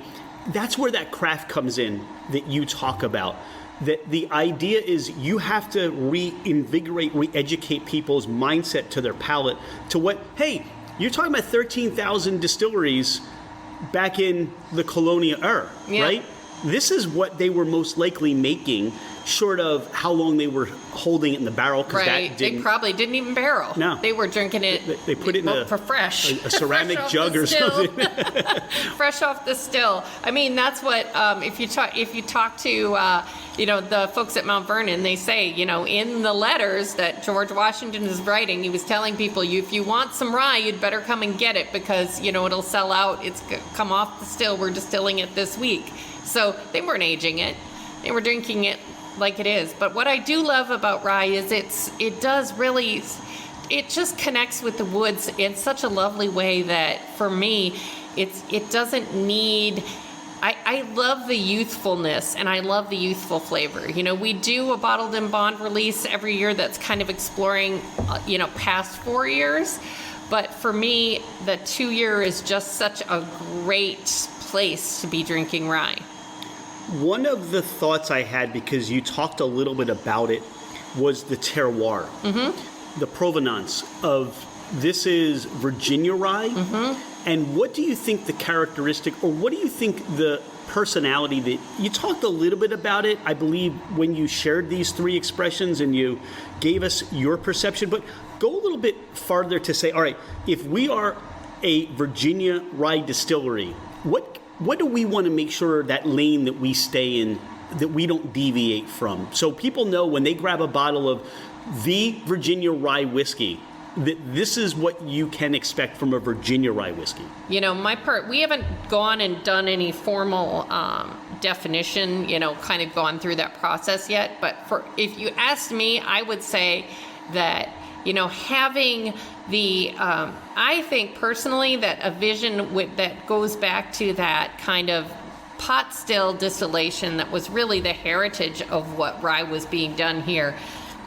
that's where that craft comes in that you talk about. that the idea is you have to reinvigorate, re-educate people's mindset to their palate to what, hey, you're talking about 13,000 distilleries back in the colonial era, right? This is what they were most likely making, short of how long they were holding it in the barrel. Right. They probably didn't even barrel. No. They were drinking it. They put it in for fresh. A ceramic jug or something. Fresh off the still. I mean, that's what if you talk to the folks at Mount Vernon, they say, in the letters that George Washington is writing, he was telling people, if you want some rye, you'd better come and get it because it'll sell out. It's come off the still. We're distilling it this week. So they weren't aging it. They were drinking it like it is. But what I do love about rye is it just connects with the woods in such a lovely way that for me, it doesn't need. I love the youthfulness and I love the youthful flavor. We do a bottled in bond release every year that's kind of exploring, past 4 years. But for me, the 2-year is just such a great place to be drinking rye. One of the thoughts I had, because you talked a little bit about it, was the terroir, the provenance of this is Virginia rye. And what do you think the characteristic, or what do you think the personality that you talked a little bit about it, I believe, when you shared these 3 expressions and you gave us your perception, but go a little bit farther to say, all right, if we are a Virginia rye distillery, what do we want to make sure that lane that we stay in, that we don't deviate from? So people know when they grab a bottle of the Virginia rye whiskey, that this is what you can expect from a Virginia rye whiskey. We haven't gone and done any formal definition, kind of gone through that process yet. But if you asked me, I would say that, having the, I think personally that a vision that goes back to that kind of pot still distillation that was really the heritage of what rye was being done here.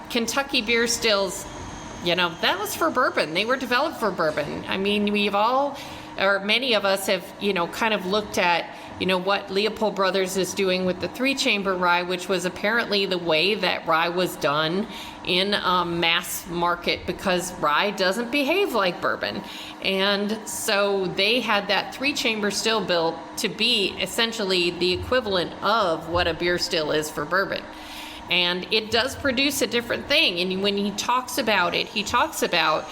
Kentucky beer stills, that was for bourbon. They were developed for bourbon. I mean, many of us have, kind of looked at, what Leopold Brothers is doing with the 3-chamber rye, which was apparently the way that rye was done in mass market because rye doesn't behave like bourbon. And so they had that 3-chamber still built to be essentially the equivalent of what a beer still is for bourbon. And it does produce a different thing. And when he talks about it, he talks about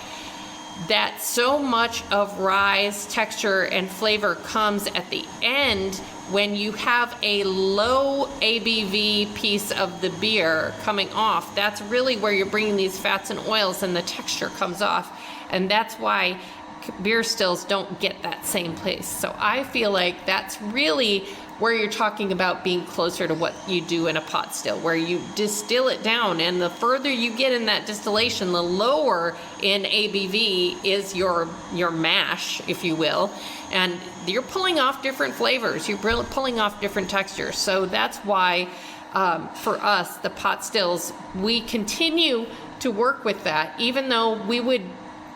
that so much of rye's texture and flavor comes at the end when you have a low ABV piece of the beer coming off. That's really where you're bringing these fats and oils and the texture comes off. And that's why beer stills don't get that same place. So I feel like that's really where you're talking about being closer to what you do in a pot still, where you distill it down, and the further you get in that distillation, the lower in ABV is your mash, if you will, and you're pulling off different flavors, you're pulling off different textures. So that's why for us, the pot stills, we continue to work with that, even though we would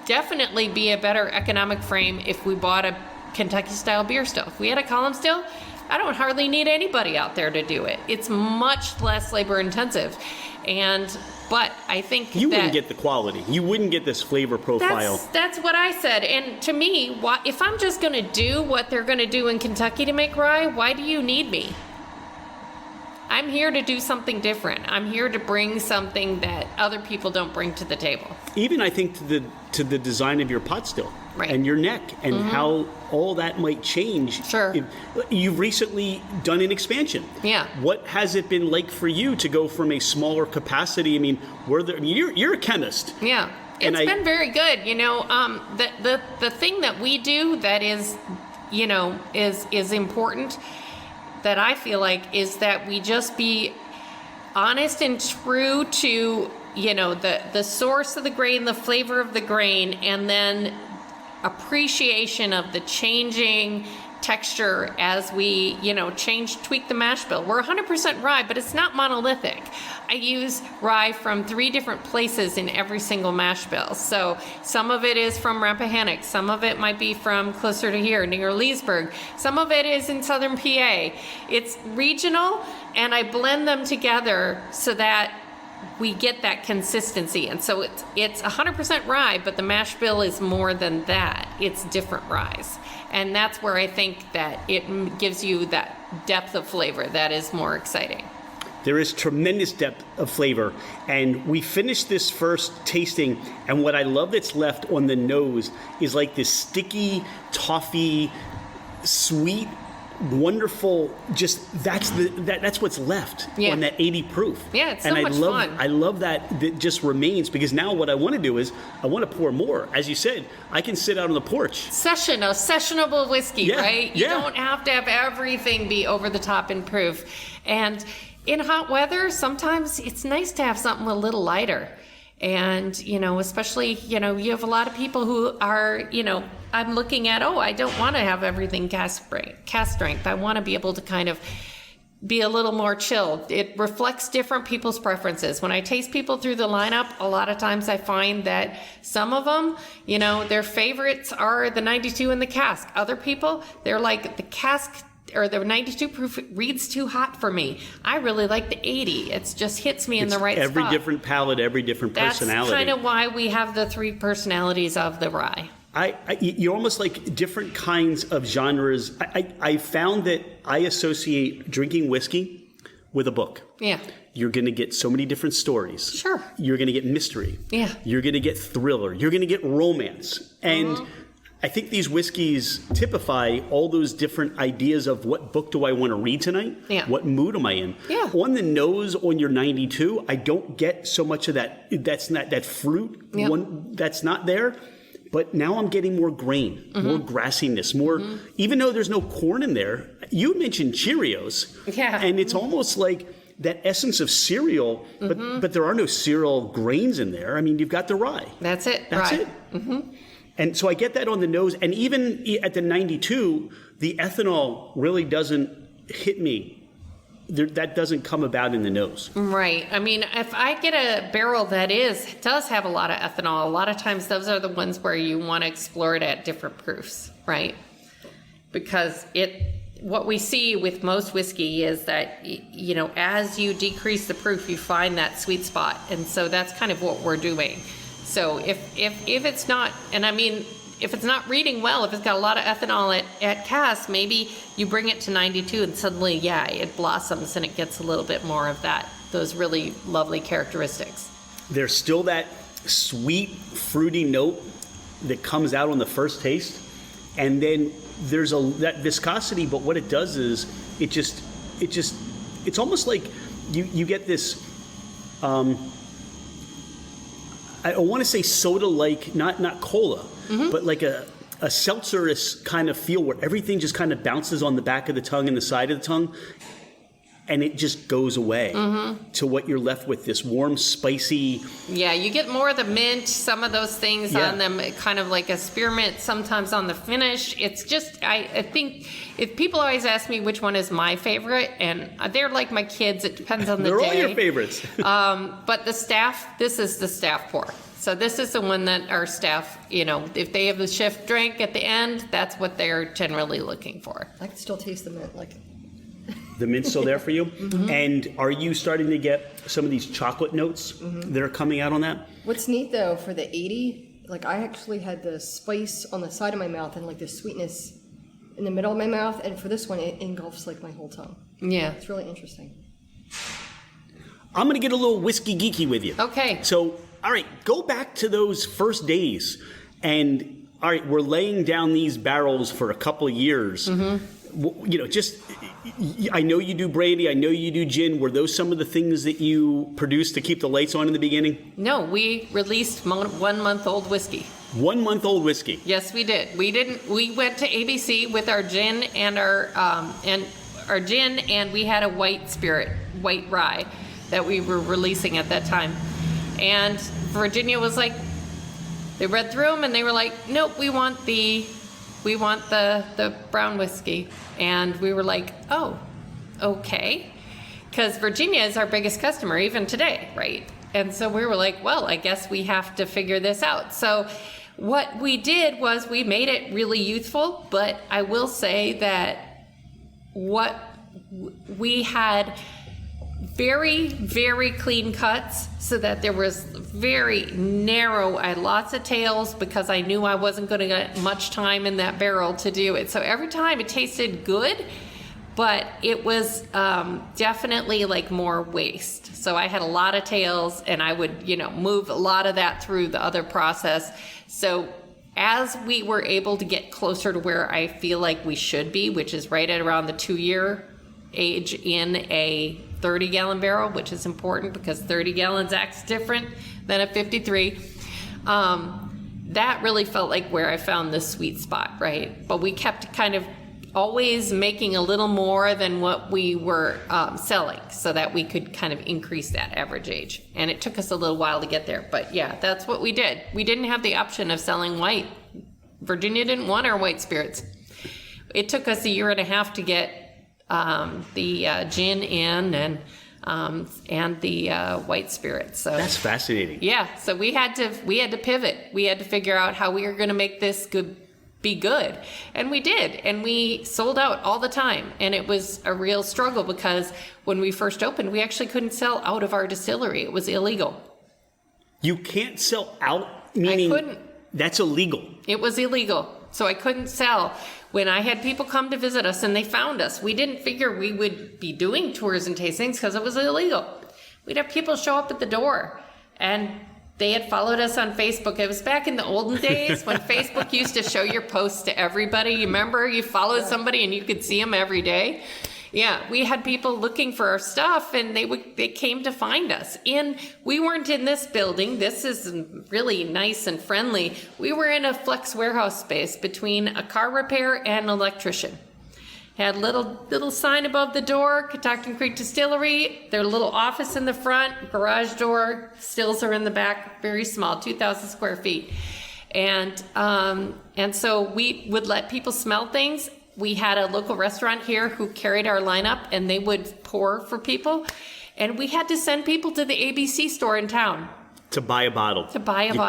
definitely be a better economic frame if we bought a Kentucky style beer still. If we had a column still, I don't hardly need anybody out there to do it. It's much less labor intensive. But I think you wouldn't get the quality. You wouldn't get this flavor profile. That's what I said. And to me, if I'm just going to do what they're going to do in Kentucky to make rye, why do you need me? I'm here to do something different. I'm here to bring something that other people don't bring to the table. Even I think to the design of your pot still, right, and your neck, and how all that might change. Sure. You've recently done an expansion. Yeah. What has it been like for you to go from a smaller capacity? I mean, you're a chemist. Yeah. It's been very good. The thing that we do that is important, that I feel like, is that we just be honest and true to, the source of the grain, the flavor of the grain, and then appreciation of the changing texture as we, tweak the mash bill. We're 100% rye, but it's not monolithic. I use rye from 3 different places in every single mash bill. So some of it is from Rappahannock, some of it might be from closer to here, near Leesburg, some of it is in southern PA. It's regional, and I blend them together so that we get that consistency. And so it's 100% rye, but the mash bill is more than that. It's different ryes. And that's where I think that it gives you that depth of flavor that is more exciting. There is tremendous depth of flavor. And we finished this first tasting, and what I love that's left on the nose is like this sticky, toffee, sweet, wonderful, just that's what's left on that 80 proof. Yeah, it's so much fun. I love that just remains, because now what I want to do is I want to pour more. As you said, I can sit out on the porch. Sessionable whiskey, right? You Yeah. don't have to have everything be over the top in proof. And in hot weather, sometimes it's nice to have something a little lighter. And, especially, you have a lot of people who are, I'm looking at, I don't want to have everything cast strength. I want to be able to kind of be a little more chilled. It reflects different people's preferences. When I taste people through the lineup, a lot of times I find that some of them, their favorites are the 92 and the cask. Other people, they're like, the cask or the 92 proof reads too hot for me. I really like the 80. It just hits me in the right spot. Every different palate, every different personality. That's kind of why we have the 3 personalities of the rye. You're almost like different kinds of genres. I found that I associate drinking whiskey with a book. Yeah. You're going to get so many different stories. Sure. You're going to get mystery. Yeah. You're going to get thriller. You're going to get romance. And I think these whiskeys typify all those different ideas of what book do I want to read tonight? Yeah. What mood am I in? Yeah. On the nose, on your 92, I don't get so much of that. That's not that fruit. Yep. That's not there. But now I'm getting more grain, more grassiness, more, even though there's no corn in there. You mentioned Cheerios. Yeah. And it's almost like that essence of cereal, but there are no cereal grains in there. I mean, you've got the rye. That's it. That's rye. it. Mm-hmm. And so I get that on the nose. And even at the 92, the ethanol really doesn't hit me. That doesn't come about in the nose. Right. I mean, if I get a barrel that does have a lot of ethanol, a lot of times those are the ones where you want to explore it at different proofs, right? Because what we see with most whiskey is that, as you decrease the proof, you find that sweet spot. And so that's kind of what we're doing. So if it's not, and I mean, if it's not reading well, if it's got a lot of ethanol at cask, maybe you bring it to 92 and suddenly, it blossoms and it gets a little bit more of those really lovely characteristics. There's still that sweet, fruity note that comes out on the first taste. And then there's that viscosity, but what it does is it's almost like you get this, I want to say soda-like, not cola, but like a seltzer-ish kind of feel where everything just kind of bounces on the back of the tongue and the side of the tongue, and it just goes away to what you're left with, this warm, spicy. Yeah, you get more of the mint, some of those things on them, kind of like a spearmint sometimes on the finish. It's just, I think, if people always ask me which one is my favorite, and they're like my kids, it depends on the They're day. all your favorites. But this is the staff pour. So this is the one that our staff, if they have the shift drink at the end, that's what they're generally looking for. I can still taste the mint, The mint's still there for you? And are you starting to get some of these chocolate notes that are coming out on that? What's neat though, for the 80, I actually had the spice on the side of my mouth and the sweetness in the middle of my mouth, and for this one it engulfs my whole tongue. Yeah. It's really interesting. I'm going to get a little whiskey geeky with you. Okay. So, all right, go back to those first days. And, all right, we're laying down these barrels for a couple of years. I know you do brandy. I know you do gin. Were those some of the things that you produced to keep the lights on in the beginning? No, we released 1-month-old whiskey. 1-month-old whiskey. Yes, we did. We went to ABC with our gin and our gin, and we had a white rye that we were releasing at that time. And Virginia was like, they read through them and they were like, nope, we want the we want the brown whiskey. And we were like, oh, okay. Because Virginia is our biggest customer, even today, right? And so we were like, well, I guess we have to figure this out. So what we did was we made it really youthful, but I will say that what we had very, very clean cuts so that there was very narrow, I had lots of tails because I knew I wasn't going to get much time in that barrel to do it. So every time it tasted good, but it was definitely like more waste. So I had a lot of tails and I would, move a lot of that through the other process. So as we were able to get closer to where I feel like we should be, which is right at around the 2-year age in a 30-gallon barrel, which is important because 30 gallons acts different than a 53. That really felt like where I found the sweet spot, right? But we kept kind of always making a little more than what we were selling so that we could kind of increase that average age. And it took us a little while to get there. But yeah, that's what we did. We didn't have the option of selling white. Virginia didn't want our white spirits. It took us 1.5 years to get the gin in and the white spirits. So that's fascinating. Yeah, so we had to pivot. We had to figure out how we were going to make this be good, and we did, and we sold out all the time. And it was a real struggle because when we first opened, we actually couldn't sell out of our distillery. It was illegal. You can't sell out, meaning I couldn't. That's illegal. It was illegal. So I couldn't sell. When I had people come to visit us and they found us, we didn't figure we would be doing tours and tastings because it was illegal. We'd have people show up at the door and they had followed us on Facebook. It was back in the olden days when Facebook used to show your posts to everybody. You remember you followed somebody and you could see them every day? Yeah, we had people looking for our stuff and they came to find us. And we weren't in this building. This is really nice and friendly. We were in a flex warehouse space between a car repair and an electrician. Had little sign above the door, Catoctin Creek Distillery, their little office in the front, garage door, stills are in the back, very small, 2,000 square feet. And so we would let people smell things. We had a local restaurant here who carried our lineup and they would pour for people. And we had to send people to the ABC store in town. To buy a bottle. You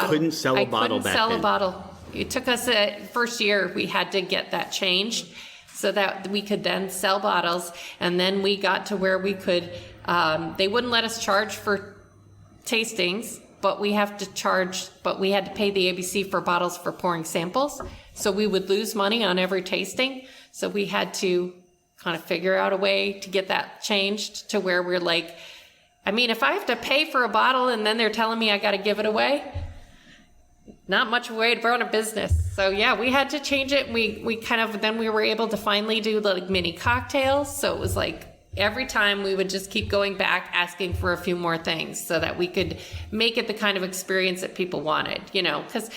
couldn't sell a bottle back then. I couldn't sell a bottle. It took us first year, we had to get that changed so that we could then sell bottles. And then we got to where we could, they wouldn't let us charge for tastings, but we had to pay the ABC for bottles for pouring samples. So we would lose money on every tasting. So we had to kind of figure out a way to get that changed to where we're like, I mean, if I have to pay for a bottle and then they're telling me I got to give it away, not much way to run a business. So yeah, we had to change it. Then we were able to finally do like mini cocktails. So it was like every time we would just keep going back, asking for a few more things so that we could make it the kind of experience that people wanted, because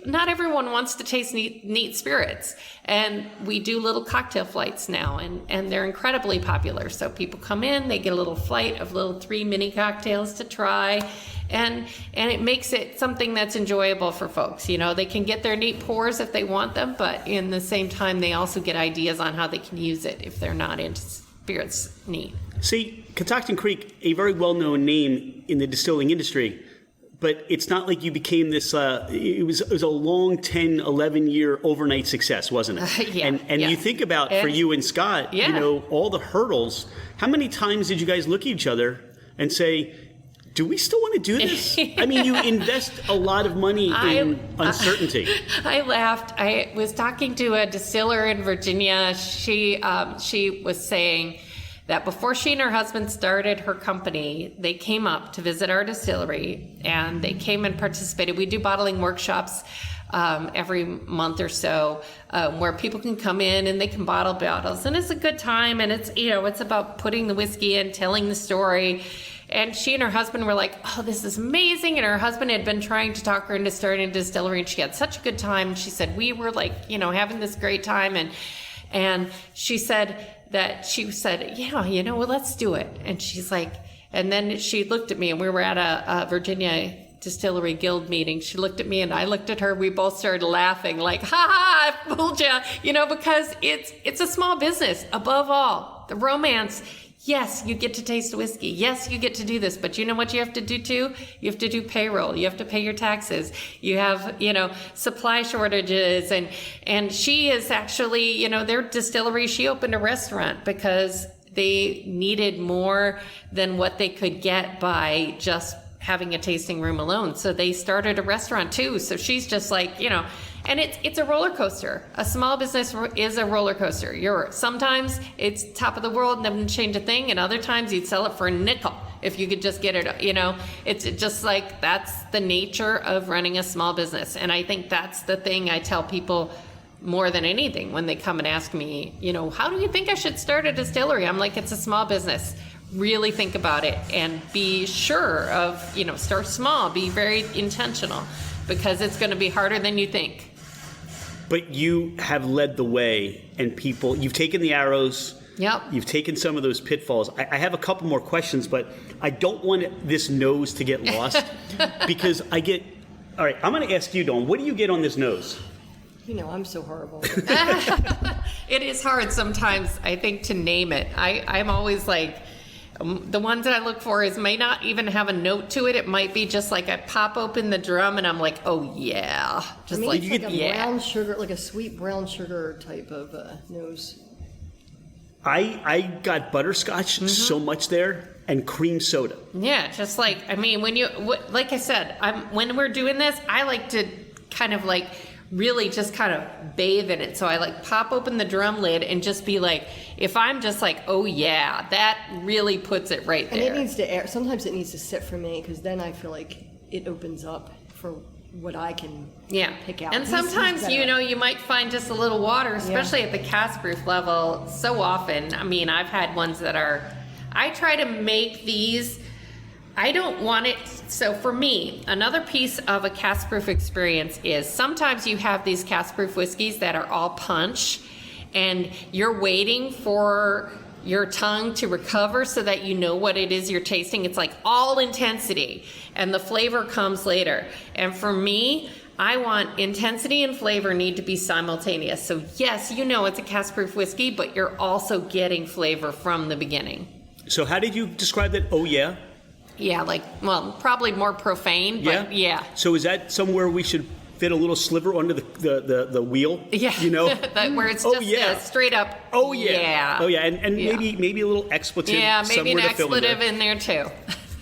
not everyone wants to taste neat spirits. And we do little cocktail flights now and they're incredibly popular. So people come in, they get a little flight of little 3 mini cocktails to try. And it makes it something that's enjoyable for folks. They can get their neat pours if they want them, but in the same time, they also get ideas on how they can use it if they're not into spirits neat. See, Catoctin Creek, a very well-known name in the distilling industry, but it's not like you became this, it was a long 10, 11-year overnight success, wasn't it? Yeah. And you think about, for you and Scott, all the hurdles. How many times did you guys look at each other and say, do we still want to do this? I mean, you invest a lot of money in uncertainty. I laughed. I was talking to a distiller in Virginia. She was saying that before she and her husband started her company, they came up to visit our distillery and they came and participated. We do bottling workshops every month or so where people can come in and they can bottle bottles. And it's a good time. And it's, it's about putting the whiskey in, telling the story. And she and her husband were like, oh, this is amazing. And her husband had been trying to talk her into starting a distillery, and she had such a good time. She said, we were like, having this great time. And she said, well, let's do it. And she's like, and then she looked at me, and we were at a Virginia Distillery Guild meeting. She looked at me and I looked at her. We both started laughing like, ha ha, I fooled you. You know, because it's a small business. Above all, the romance. Yes, you get to taste whiskey. Yes, you get to do this. But you know what you have to do too? You have to do payroll. You have to pay your taxes. You have, supply shortages. And she is actually, their distillery, she opened a restaurant because they needed more than what they could get by just having a tasting room alone. So they started a restaurant too. So she's just like, and it's a roller coaster. A small business is a roller coaster. Sometimes it's top of the world, never change a thing, and other times you'd sell it for a nickel if you could just get it. It's just like that's the nature of running a small business, and I think that's the thing I tell people more than anything when they come and ask me, how do you think I should start a distillery? I'm like, it's a small business. Really think about it and be sure of, start small, be very intentional, because it's going to be harder than you think. But you have led the way, and you've taken the arrows. Yep. You've taken some of those pitfalls. I have a couple more questions, but I don't want this nose to get lost because all right, I'm going to ask you, Dawn, what do you get on this nose? I'm so horrible. It is hard sometimes, I think, to name it. I'm always like, the ones that I look for may not even have a note to it. It might be just like I pop open the drum and I'm like, oh yeah. Just it's like a brown sugar, like a sweet brown sugar type of nose. I got butterscotch so much there and cream soda. Yeah, just like, when like I said, when we're doing this, I like to kind of like really just kind of bathe in it. So I like pop open the drum lid and just be like, if I'm just like, oh yeah, that really puts it right there. And it needs to air. Sometimes it needs to sit for me because then I feel like it opens up for what I can pick out. And sometimes, you might find just a little water, especially at the cask proof level. So often, I've had ones that I try to make these, I don't want it. So for me, another piece of a cask proof experience is sometimes you have these cask proof whiskeys that are all punch and you're waiting for your tongue to recover so that you know what it is you're tasting. It's like all intensity and the flavor comes later. And for me, I want intensity and flavor need to be simultaneous. So yes, it's a cask proof whiskey, but you're also getting flavor from the beginning. So how did you describe that? Oh yeah? Yeah, probably more profane, but yeah. So is that somewhere we should fit a little sliver under the wheel? Yeah. Where it's just straight up. Oh yeah. Oh yeah, and maybe a little expletive. Yeah, maybe an expletive in there too.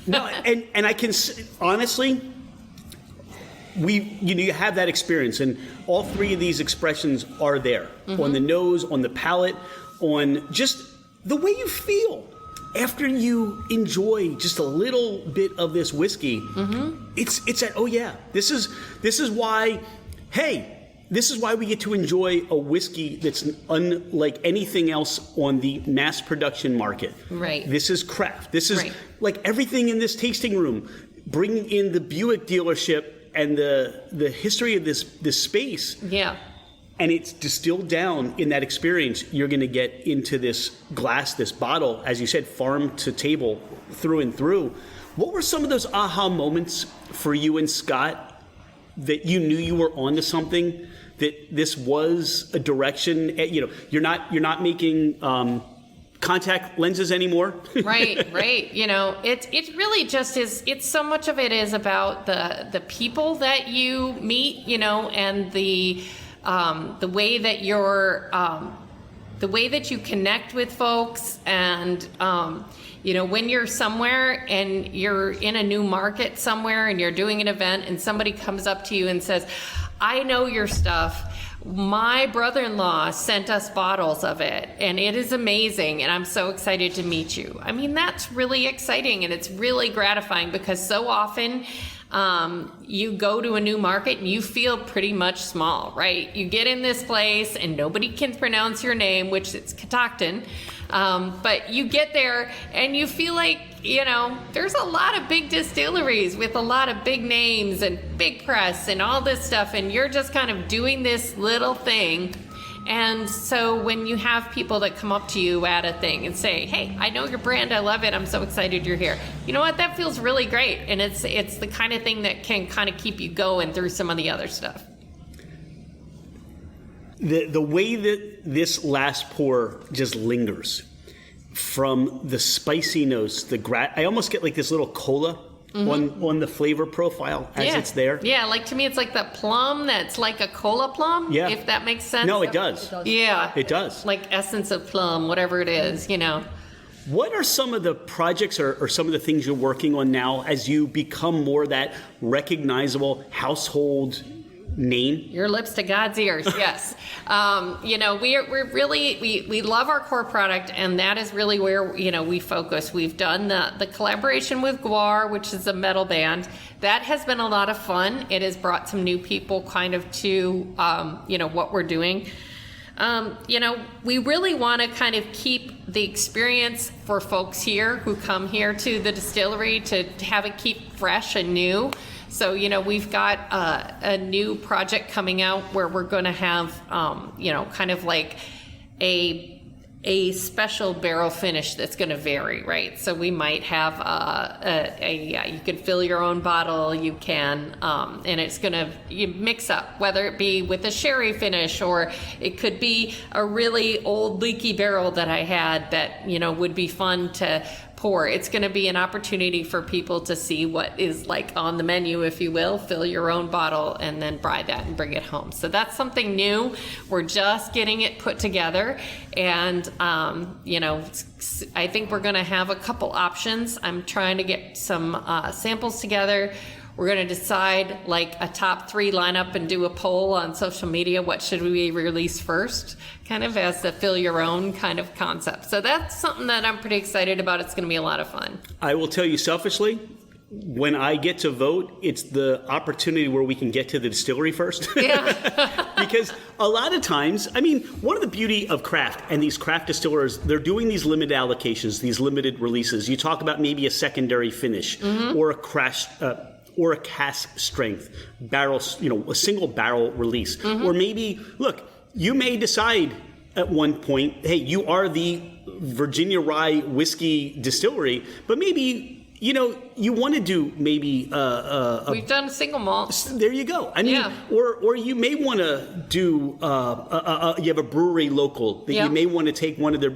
No, and I can honestly, you have that experience, and all three of these expressions are there on the nose, on the palate, on just the way you feel. After you enjoy just a little bit of this whiskey, it's at, oh yeah, this is why we get to enjoy a whiskey that's unlike anything else on the mass production market. Right. This is craft. This is like everything in this tasting room. Bringing in the Buick dealership and the history of this space. Yeah. And it's distilled down in that experience. You're going to get into this glass, this bottle, as you said, farm to table, through and through. What were some of those aha moments for you and Scott that you knew you were onto something, that this was a direction? You're not making contact lenses anymore. Right. It really just is. It's so much of it is about the people that you meet, and the way that the way that you connect with folks, and when you're somewhere and you're in a new market somewhere and you're doing an event and somebody comes up to you and says, I know your stuff. My brother-in-law sent us bottles of it and it is amazing and I'm so excited to meet you. That's really exciting and it's really gratifying because so often you go to a new market and you feel pretty much small, right? You get in this place and nobody can pronounce your name, which it's Catoctin. But you get there and you feel like, there's a lot of big distilleries with a lot of big names and big press and all this stuff. And you're just kind of doing this little thing And so when you have people that come up to you at a thing and say, hey, I know your brand, I love it, I'm so excited you're here. You know what, that feels really great. And it's the kind of thing that can kind of keep you going through some of the other stuff. The way that this last pour just lingers, from the spicy notes, I almost get like this little cola on the flavor profile as it's there. Yeah, like to me it's like the plum that's like a cola plum, if that makes sense. No, it does. Yeah. It does. Like essence of plum, whatever it is, you know. What are some of the projects or some of the things you're working on now as you become more that recognizable household name? Your lips to God's ears, yes. You know, we're really, we love our core product, and that is really where, you know, we focus. We've done the collaboration with Guar, which is a metal band. That has been a lot of fun. It has brought some new people kind of to, you know, what we're doing. You know, we really want to kind of keep the experience for folks here who come here to the distillery to have it keep fresh and new. So, you know, we've got a new project coming out where we're going to have, you know, kind of like a special barrel finish that's going to vary, right? So we might have you can fill your own bottle, you can, and it's going to mix up, whether it be with a sherry finish, or it could be a really old leaky barrel that I had that, you know, would be fun to pour. It's going to be an opportunity for people to see what is like on the menu, if you will. Fill your own bottle and then buy that and bring it home. So that's something new. We're just getting it put together, and you know, I think we're going to have a couple options. I'm trying to get some samples together. We're going to decide like a top 3 lineup and do a poll on social media. What should we release first? Kind of as the fill your own kind of concept. So that's something that I'm pretty excited about. It's going to be a lot of fun. I will tell you selfishly, when I get to vote, it's the opportunity where we can get to the distillery first. Yeah. Because a lot of times, I mean, one of the beauty of craft and these craft distillers, they're doing these limited allocations, these limited releases. You talk about maybe a secondary finish or or a cask strength barrel, you know, a single barrel release. Or maybe, look, you may decide at one point, hey, you are the Virginia Rye whiskey distillery, but maybe, you know, you want to do maybe we've done single malt. There you go. I mean, or you may want to do you have a brewery local that you may want to take one of their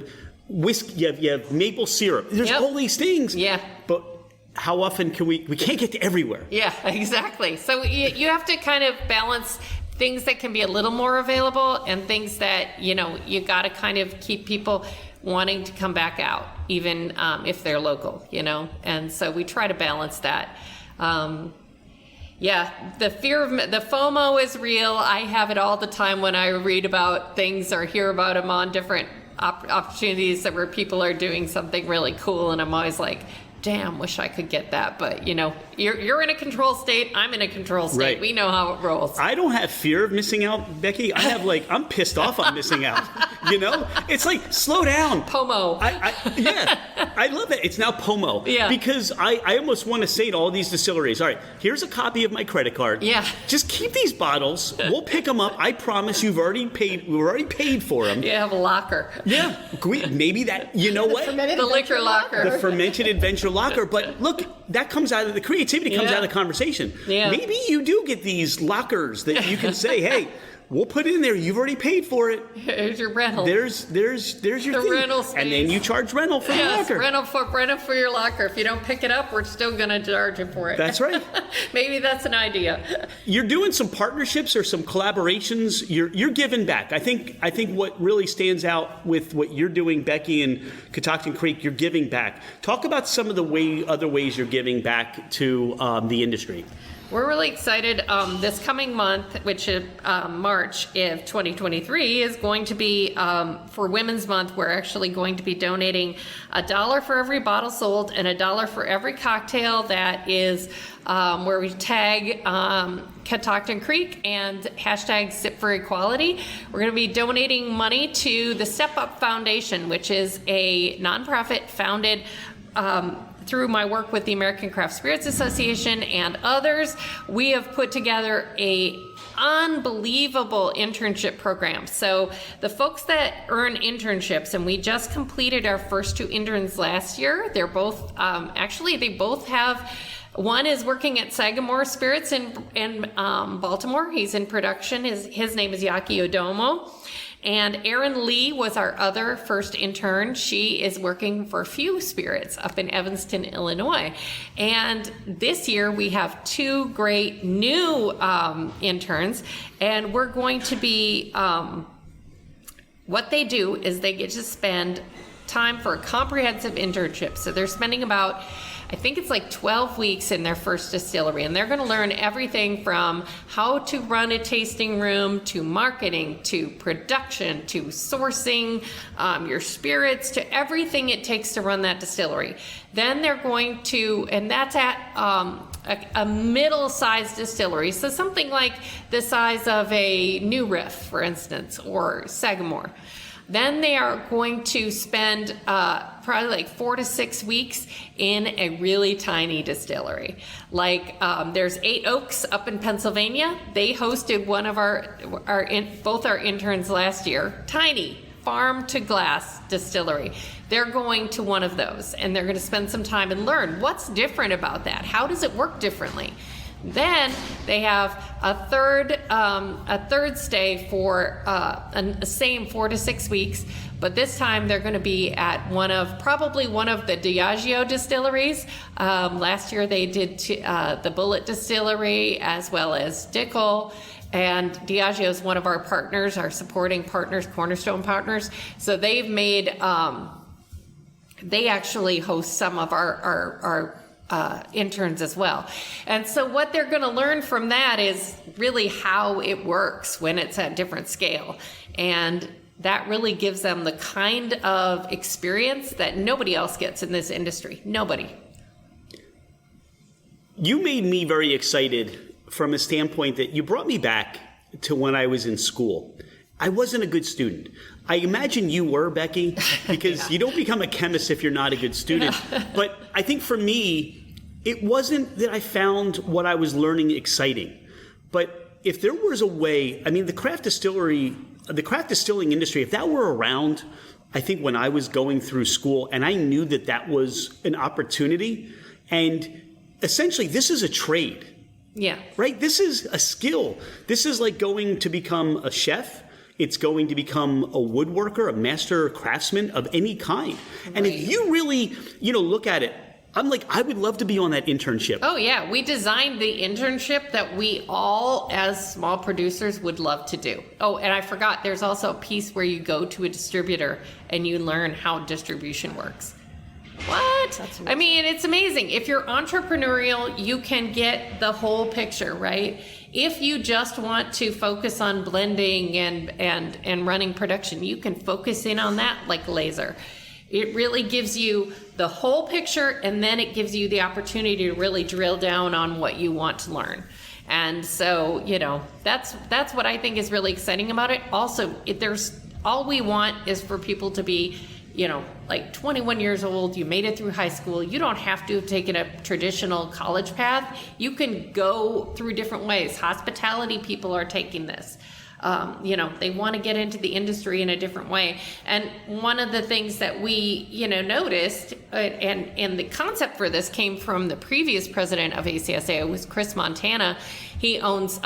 whiskey. You have maple syrup. There's all these things. Yeah. But how often can we can't get to everywhere? Yeah, exactly. So you have to kind of balance things that can be a little more available and things that, you know, you got to kind of keep people wanting to come back out, even if they're local, you know. And so we try to balance that. Yeah, the fear of the FOMO is real. I have it all the time when I read about things or hear about them on different opportunities where people are doing something really cool, and I'm always like, damn, wish I could get that. But, you know, you're in a control state. I'm in a control state. Right. We know how it rolls. I don't have fear of missing out, Becky. I have I'm pissed off on missing out. You know? It's like, slow down. POMO. I love it. It's now POMO. Yeah. Because I almost want to say to all these distilleries, all right, here's a copy of my credit card. Yeah. Just keep these bottles. We'll pick them up. I promise we've already paid for them. You have a locker. Yeah. Maybe that, you know what? The liquor locker. The fermented adventure locker. But look, that comes out of the creativity comes out of the conversation. Yeah. Maybe you do get these lockers that you can say, hey, we'll put it in there. You've already paid for it. Here's your rental. There's your the thing. rental space. And then you charge rental for the locker. rental for your locker. If you don't pick it up, we're still going to charge you for it. That's right. Maybe that's an idea. You're doing some partnerships or some collaborations. You're giving back. I think what really stands out with what you're doing, Becky, and Catoctin Creek, you're giving back. Talk about some of the other ways you're giving back to the industry. We're really excited. This coming month, which is March of 2023, is going to be for Women's Month. We're actually going to be donating $1 for every bottle sold and $1 for every cocktail that is where we tag Catoctin Creek and hashtag Sip for Equality. We're going to be donating money to the Step Up Foundation, which is a nonprofit founded through my work with the American Craft Spirits Association and others, we have put together a unbelievable internship program. So the folks that earn internships, and we just completed our first 2 interns last year. They're both, they both have, one is working at Sagamore Spirits in Baltimore. He's in production. His name is Yaki Odomo. And Erin Lee was our other first intern. She is working for Few Spirits up in Evanston, Illinois. And this year we have 2 great new interns, and we're going to be, what they do is they get to spend time for a comprehensive internship. So they're spending about, I think it's like 12 weeks in their first distillery, and they're going to learn everything from how to run a tasting room, to marketing, to production, to sourcing your spirits, to everything it takes to run that distillery. Then they're going to, and that's at a middle-sized distillery, so something like the size of a New Riff, for instance, or Sagamore. Then they are going to spend probably like 4 to 6 weeks in a really tiny distillery. Like there's 8 Oaks up in Pennsylvania. They hosted one of both our interns last year. Tiny farm to glass distillery. They're going to one of those, and they're going to spend some time and learn what's different about that. How does it work differently? Then they have a third stay for the same 4 to 6 weeks, but this time they're going to be at probably one of the Diageo distilleries. Last year they did the Bullet Distillery as well as Dickel, and Diageo is one of our partners, our supporting partners, cornerstone partners. So they've made they actually host some of our interns as well. And so what they're going to learn from that is really how it works when it's at different scale. And that really gives them the kind of experience that nobody else gets in this industry. Nobody. You made me very excited from a standpoint that you brought me back to when I was in school. I wasn't a good student. I imagine you were, Becky, because you don't become a chemist if you're not a good student. But I think for me, it wasn't that I found what I was learning exciting. But if there was a way, I mean, the craft distilling industry, if that were around, I think when I was going through school, and I knew that that was an opportunity, and essentially this is a trade. Yeah. Right? This is a skill. This is like going to become a chef. It's going to become a woodworker, a master craftsman of any kind. Right. And if you really, look at it, I'm like, I would love to be on that internship. Oh, yeah. We designed the internship that we all, as small producers, would love to do. Oh, and I forgot, there's also a piece where you go to a distributor and you learn how distribution works. What? I mean, it's amazing. If you're entrepreneurial, you can get the whole picture, right? If you just want to focus on blending and running production, you can focus in on that like laser. It really gives you the whole picture, and then it gives you the opportunity to really drill down on what you want to learn. And so, that's what I think is really exciting about it. Also, all we want is for people to be, like 21 years old, you made it through high school. You don't have to have taken a traditional college path. You can go through different ways. Hospitality people are taking this. They want to get into the industry in a different way. And one of the things that we, noticed, and the concept for this came from the previous president of ACSA, it was Chris Montana. He owns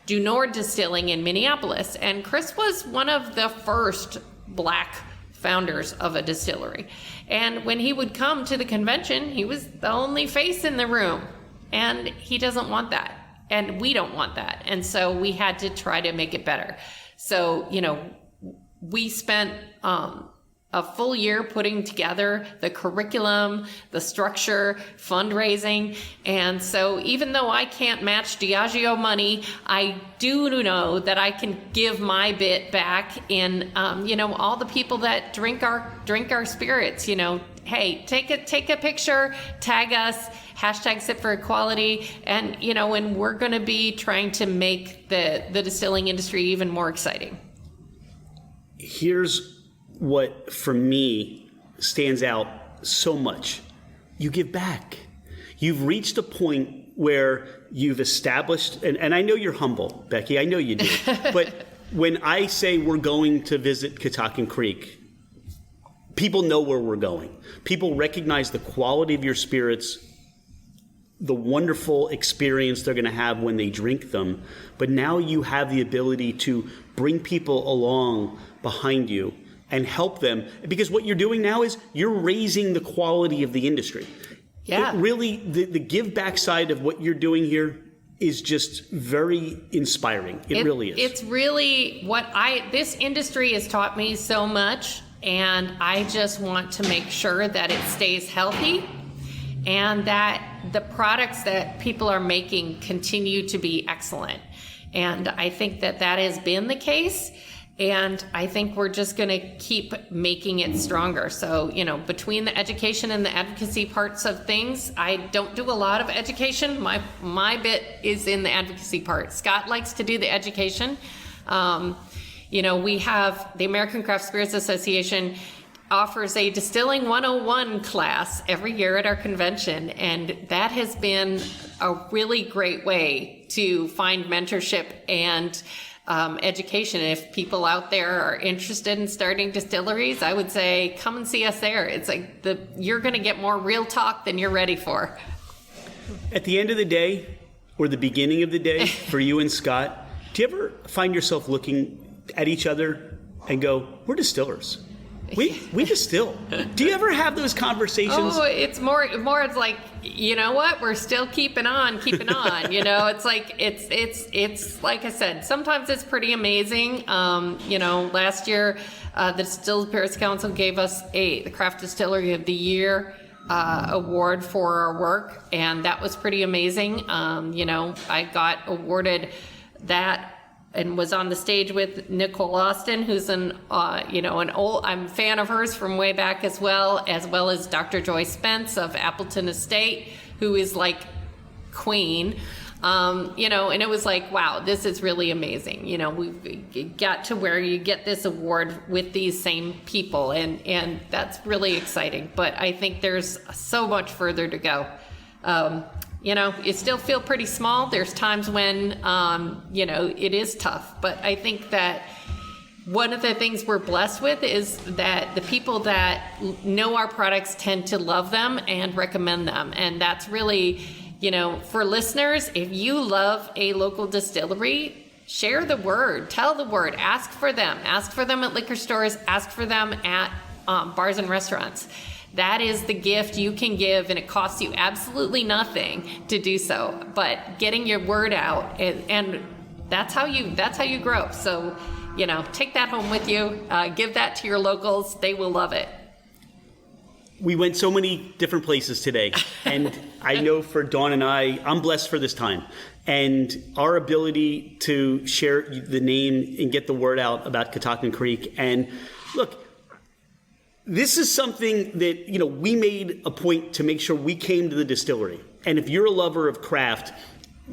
Du Nord Distilling in Minneapolis. And Chris was one of the first Black founders of a distillery. And when he would come to the convention, he was the only face in the room. And he doesn't want that. And we don't want that. And so we had to try to make it better. So, we spent a full year putting together the curriculum, the structure, fundraising. And so even though I can't match Diageo money, I do know that I can give my bit back in, all the people that drink our spirits, hey, take a picture, tag us, #Sip for Equality, and and we're going to be trying to make the distilling industry even more exciting. Here's what for me stands out so much you give back. You've reached a point where you've established, and I know you're humble, Becky, I know you do, but when I say we're going to visit Catoctin Creek, people know where we're going. People recognize the quality of your spirits, the wonderful experience they're going to have when they drink them, but now you have the ability to bring people along behind you and help them, because what you're doing now is you're raising the quality of the industry. Yeah. It really, the give back side of what you're doing here is just very inspiring. It really is. It's really this industry has taught me so much, and I just want to make sure that it stays healthy and that the products that people are making continue to be excellent. And I think that has been the case. And I think we're just going to keep making it stronger. So, between the education and the advocacy parts of things, I don't do a lot of education. My bit is in the advocacy part. Scott likes to do the education. We have the American Craft Spirits Association offers a Distilling 101 class every year at our convention. And that has been a really great way to find mentorship and education. If people out there are interested in starting distilleries, I would say come and see us there. It's like you're going to get more real talk than you're ready for. At the end of the day, or the beginning of the day, for you and Scott, do you ever find yourself looking at each other and go, we're distillers? We distill. Do you ever have those conversations? Oh, it's more. It's like, you know what? We're still keeping on. It's like it's like I said. Sometimes it's pretty amazing. Last year, the Distilled Spirits Council gave us the Craft Distillery of the Year award for our work, and that was pretty amazing. I got awarded that and was on the stage with Nicole Austin, who's an old, I'm a fan of hers from way back as well as Dr. Joy Spence of Appleton Estate, who is like queen. And it was like, wow, this is really amazing. We've got to where you get this award with these same people, and that's really exciting. But I think there's so much further to go. You still feel pretty small. There's times when, it is tough. But I think that one of the things we're blessed with is that the people that know our products tend to love them and recommend them. And that's really, for listeners, if you love a local distillery, share the word, tell the word, ask for them at liquor stores, ask for them at bars and restaurants. That is the gift you can give, and it costs you absolutely nothing to do so. But getting your word out, and that's how you grow. So, take that home with you. Give that to your locals. They will love it. We went so many different places today, and I know for Dawn and I'm blessed for this time. And our ability to share the name and get the word out about Catoctin Creek. And look, this is something that, we made a point to make sure we came to the distillery. And if you're a lover of craft,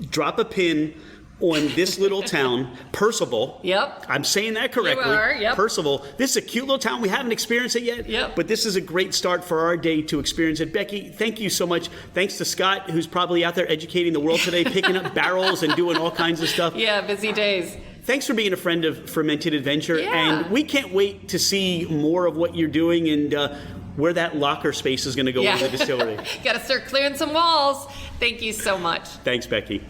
drop a pin on this little town, Percival. Yep. I'm saying that correctly. You are, yep. Percival. This is a cute little town. We haven't experienced it yet. Yep. But this is a great start for our day to experience it. Becky, thank you so much. Thanks to Scott, who's probably out there educating the world today, picking up barrels and doing all kinds of stuff. Yeah, busy days. Thanks for being a friend of Fermented Adventure. Yeah. And we can't wait to see more of what you're doing and where that locker space is going to go in the distillery. Got to start clearing some walls. Thank you so much. Thanks, Becky.